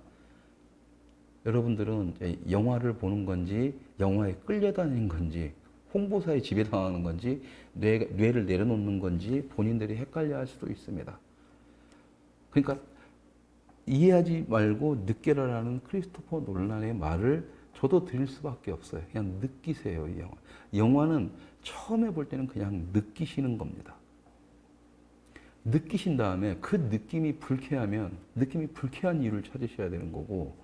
S6: 여러분들은 영화를 보는 건지 영화에 끌려다니는 건지 홍보사에 지배당하는 건지 뇌를 내려놓는 건지 본인들이 헷갈려 할 수도 있습니다. 그러니까 이해하지 말고 느껴라라는 크리스토퍼 놀란의 말을 저도 드릴 수밖에 없어요. 그냥 느끼세요, 이 영화. 영화는 처음에 볼 때는 그냥 느끼시는 겁니다. 느끼신 다음에 그 느낌이 불쾌하면 느낌이 불쾌한 이유를 찾으셔야 되는 거고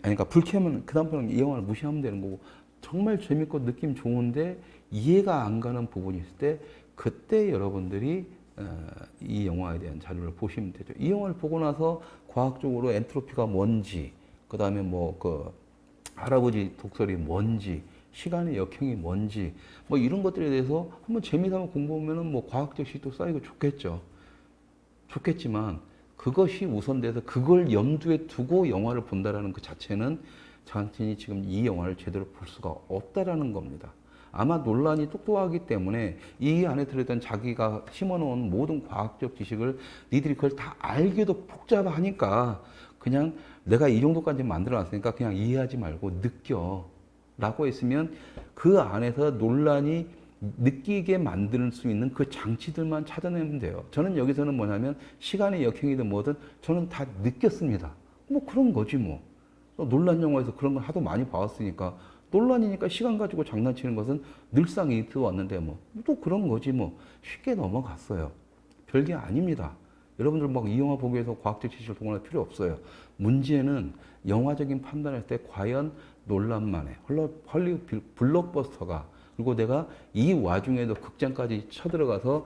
S6: 그러니까 불쾌하면 그 다음부터는 이 영화를 무시하면 되는 거고 정말 재밌고 느낌 좋은데 이해가 안 가는 부분이 있을 때 그때 여러분들이 이 영화에 대한 자료를 보시면 되죠. 이 영화를 보고 나서 과학적으로 엔트로피가 뭔지 그 다음에 뭐 그 할아버지 독설이 뭔지 시간의 역행이 뭔지 뭐 이런 것들에 대해서 한번 재미삼아 공부하면은 뭐 과학적 지식도 쌓이고 좋겠지만 그것이 우선돼서 그걸 염두에 두고 영화를 본다라는 그 자체는 자신이 지금 이 영화를 제대로 볼 수가 없다라는 겁니다. 아마 논란이 똑똑하기 때문에 이 안에 들어있던 자기가 심어놓은 모든 과학적 지식을 니들이 그걸 다 알기도 복잡하니까 그냥 내가 이 정도까지 만들어놨으니까 그냥 이해하지 말고 느껴 라고 했으면 그 안에서 논란이 느끼게 만들 수 있는 그 장치들만 찾아내면 돼요. 저는 여기서는 뭐냐면 시간의 역행이든 뭐든 저는 다 느꼈습니다. 뭐 그런 거지 뭐. 논란 영화에서 그런 걸 하도 많이 봐왔으니까 논란이니까 시간 가지고 장난치는 것은 늘상 이트 왔는데 뭐 또 그런 거지 뭐 쉽게 넘어갔어요. 별게 아닙니다. 여러분들 막 이 영화 보기 위해서 과학적 지식을 동원할 필요 없어요. 문제는 영화적인 판단할 때 과연 논란만에 헐리우드 블록버스터가 그리고 내가 이 와중에도 극장까지 쳐들어가서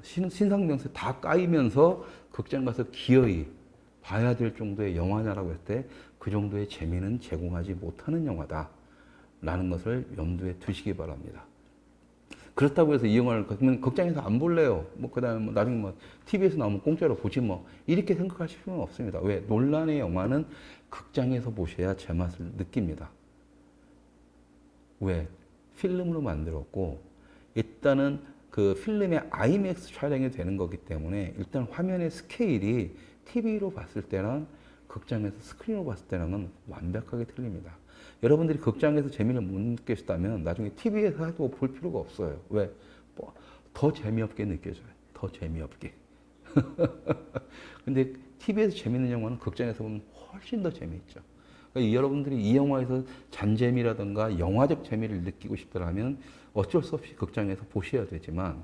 S6: 신상명세 다 까이면서 극장 가서 기어이 봐야 될 정도의 영화냐라고 했을 때 그 정도의 재미는 제공하지 못하는 영화다 라는 것을 염두에 두시기 바랍니다. 그렇다고 해서 이 영화를 그러면 극장에서 안 볼래요. 뭐 그다음에 뭐 나중에 뭐 TV에서 나오면 공짜로 보지 뭐 이렇게 생각하실 필요는 없습니다. 왜? 논란의 영화는 극장에서 보셔야 제맛을 느낍니다. 왜? 필름으로 만들었고 일단은 그 필름의 IMAX 촬영이 되는 거기 때문에 일단 화면의 스케일이 TV로 봤을 때랑 극장에서 스크린으로 봤을 때랑은 완벽하게 틀립니다. 여러분들이 극장에서 재미를 못 느끼셨다면 나중에 TV에서 해도 볼 필요가 없어요. 왜? 뭐 더 재미없게 느껴져요. 더 재미없게. 근데 TV에서 재밌는 영화는 극장에서 보면 훨씬 더 재미있죠. 그러니까 여러분들이 이 영화에서 잔재미라든가 영화적 재미를 느끼고 싶다면 어쩔 수 없이 극장에서 보셔야 되지만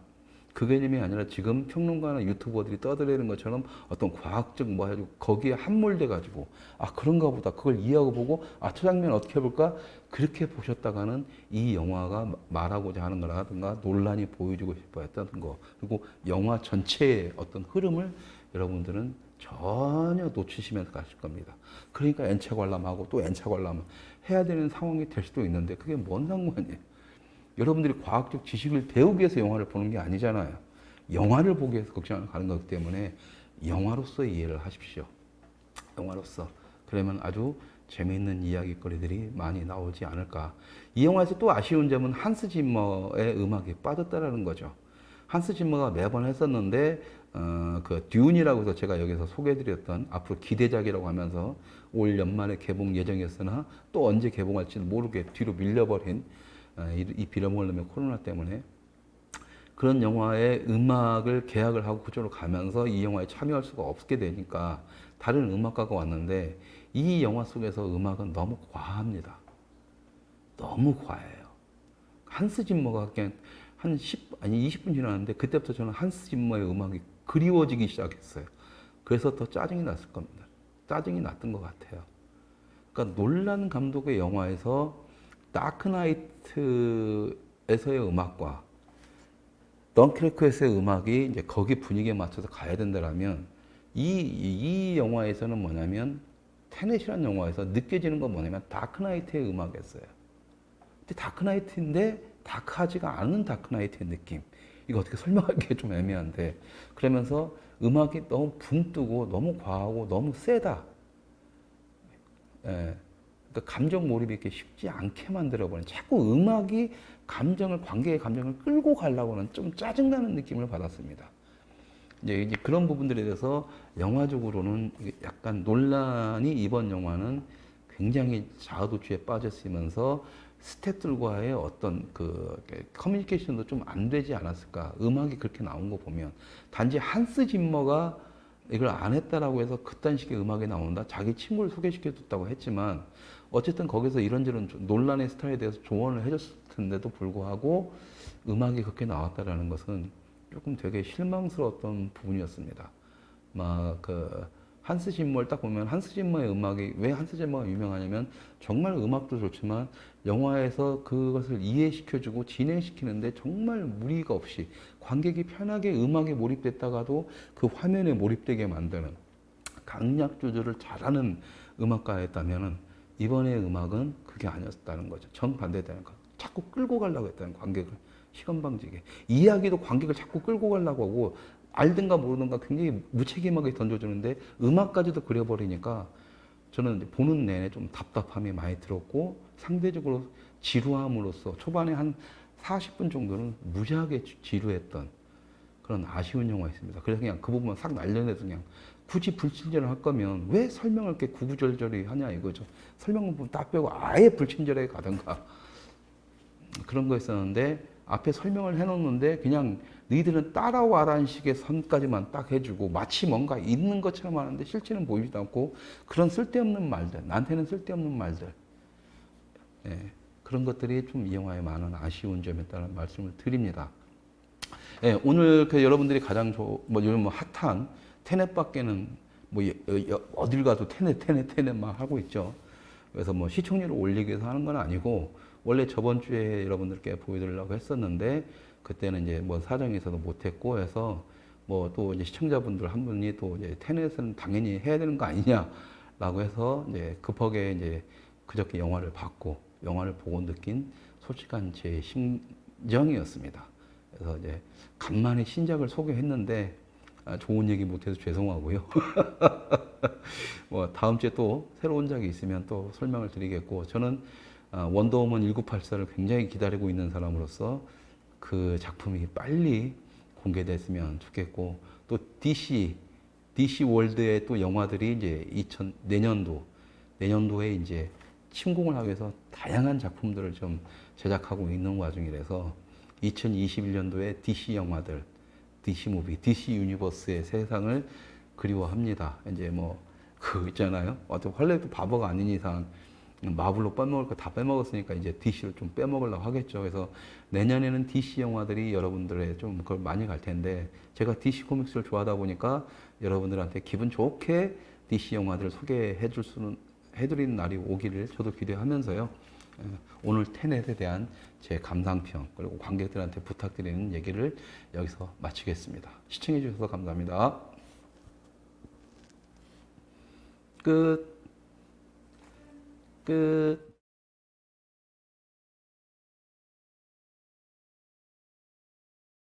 S6: 그 개념이 아니라 지금 평론가나 유튜버들이 떠들이는 것처럼 어떤 과학적 뭐 해가지고 거기에 함몰돼 가지고 아 그런가 보다 그걸 이해하고 보고 아 저 장면 어떻게 해볼까 그렇게 보셨다가는 이 영화가 말하고자 하는 거라든가 논란이 보여주고 싶어 했다는 거 그리고 영화 전체의 어떤 흐름을 여러분들은 전혀 놓치시면서 가실 겁니다. 그러니까 N차 관람하고 또 N차 관람 해야 되는 상황이 될 수도 있는데 그게 뭔 상관이에요. 여러분들이 과학적 지식을 배우기 위해서 영화를 보는 게 아니잖아요. 영화를 보기 위해서 극장을 가는 거기 때문에 영화로서 이해를 하십시오. 영화로서. 그러면 아주 재미있는 이야기거리들이 많이 나오지 않을까. 이 영화에서 또 아쉬운 점은 한스 짐머의 음악이 빠졌다라는 거죠. 한스 짐머가 매번 했었는데 그 듄이라고 해서 제가 여기서 소개해드렸던 앞으로 기대작이라고 하면서 올 연말에 개봉 예정이었으나 또 언제 개봉할지는 모르게 뒤로 밀려버린 이 빌어먹으려면 코로나 때문에 그런 영화의 음악을 계약을 하고 그쪽으로 가면서 이 영화에 참여할 수가 없게 되니까 다른 음악가가 왔는데 이 영화 속에서 음악은 너무 과합니다. 너무 과해요. 한스 짐머가 그냥 한 20분 지났는데 그때부터 저는 한스 짐머의 음악이 그리워지기 시작했어요. 그래서 더 짜증이 났을 겁니다. 짜증이 났던 것 같아요. 그러니까 놀란 감독의 영화에서 다크나이트에서의 음악과 덩케르크에서의 음악이 이제 거기 분위기에 맞춰서 가야 된다면 이 영화에서는 뭐냐면 테넷이라는 영화에서 느껴지는 건 뭐냐면 다크나이트의 음악이었어요. 근데 다크나이트인데 다크하지가 않은 다크나이트의 느낌. 이거 어떻게 설명하기가 좀 애매한데 그러면서 음악이 너무 붕 뜨고 너무 과하고 너무 세다. 예. 그러니까 감정 몰입이 이렇게 쉽지 않게 만들어버린 자꾸 음악이 관객의 감정을 끌고 가려고 하는 좀 짜증나는 느낌을 받았습니다. 이제 그런 부분들에 대해서 영화적으로는 약간 논란이 이번 영화는 굉장히 자아도취에 빠졌으면서 스태프들과의 어떤 그 커뮤니케이션도 좀 안 되지 않았을까. 음악이 그렇게 나온 거 보면 단지 한스 짐머가 이걸 안 했다라고 해서 그딴 식의 음악이 나온다. 자기 친구를 소개시켜 줬다고 했지만 어쨌든 거기서 이런저런 논란의 스타일에 대해서 조언을 해줬을 텐데도 불구하고 음악이 그렇게 나왔다라는 것은 조금 되게 실망스러웠던 부분이었습니다. 막 한스 짐머를 딱 보면 한스 짐머의 음악이 왜 한스 짐머가 유명하냐면 정말 음악도 좋지만 영화에서 그것을 이해시켜주고 진행시키는데 정말 무리가 없이 관객이 편하게 음악에 몰입됐다가도 그 화면에 몰입되게 만드는 강약 조절을 잘하는 음악가였다면 이번의 음악은 그게 아니었다는 거죠. 정반대되는 거. 자꾸 끌고 가려고 했다는 관객을 시건방지게. 이야기도 관객을 자꾸 끌고 가려고 하고 알든가 모르든가 굉장히 무책임하게 던져주는데 음악까지도 그려버리니까 저는 보는 내내 좀 답답함이 많이 들었고 상대적으로 지루함으로써 초반에 한 40분 정도는 무지하게 지루했던 그런 아쉬운 영화였습니다. 그래서 그냥 그 부분만 싹 날려내서 그냥 굳이 불친절을 할 거면 왜 설명을 이렇게 구구절절히 하냐 이거죠. 설명 부분 딱 빼고 아예 불친절하게 가든가 그런 거였었는데 앞에 설명을 해놓는데 그냥 너희들은 따라와라는 식의 선까지만 딱 해주고 마치 뭔가 있는 것처럼 하는데 실체는 보이지도 않고 그런 쓸데없는 말들, 나한테는 쓸데없는 말들 예, 그런 것들이 좀 이 영화에 많은 아쉬운 점이었다는 말씀을 드립니다. 예, 오늘 여러분들이 가장 요즘 핫한 테넷밖에는 어딜 가도 테넷 막 하고 있죠. 그래서 시청률을 올리기 위해서 하는 건 아니고 원래 저번 주에 여러분들께 보여드리려고 했었는데 그때는 이제 사정이 있어서 못했고 해서 또 이제 시청자분들 한 분이 또 이제 테넷은 당연히 해야 되는 거 아니냐라고 해서 이제 급하게 이제 그저께 영화를 봤고 영화를 보고 느낀 솔직한 제 심정이었습니다. 그래서 이제 간만에 신작을 소개했는데 좋은 얘기 못해서 죄송하고요. 다음 주에 또 새로운 작이 있으면 또 설명을 드리겠고 저는 원더우먼 1984를 굉장히 기다리고 있는 사람으로서 그 작품이 빨리 공개됐으면 좋겠고 또 DC 월드의 또 영화들이 이제 내년도에 이제 침공을 하기 위해서 다양한 작품들을 좀 제작하고 있는 와중이라서 2021년도에 DC 영화들, DC 무비, DC 유니버스의 세상을 그리워합니다. 이제 있잖아요. 할리우드 바보가 아닌 이상 마블로 빼먹을 거 다 빼먹었으니까 이제 DC를 좀 빼먹으려고 하겠죠. 그래서 내년에는 DC 영화들이 여러분들의 좀 그걸 많이 갈 텐데 제가 DC 코믹스를 좋아하다 보니까 여러분들한테 기분 좋게 DC 영화들을 해드리는 날이 오기를 저도 기대하면서요. 오늘 테넷에 대한 제 감상평 그리고 관객들한테 부탁드리는 얘기를 여기서 마치겠습니다. 시청해 주셔서 감사합니다. 끝.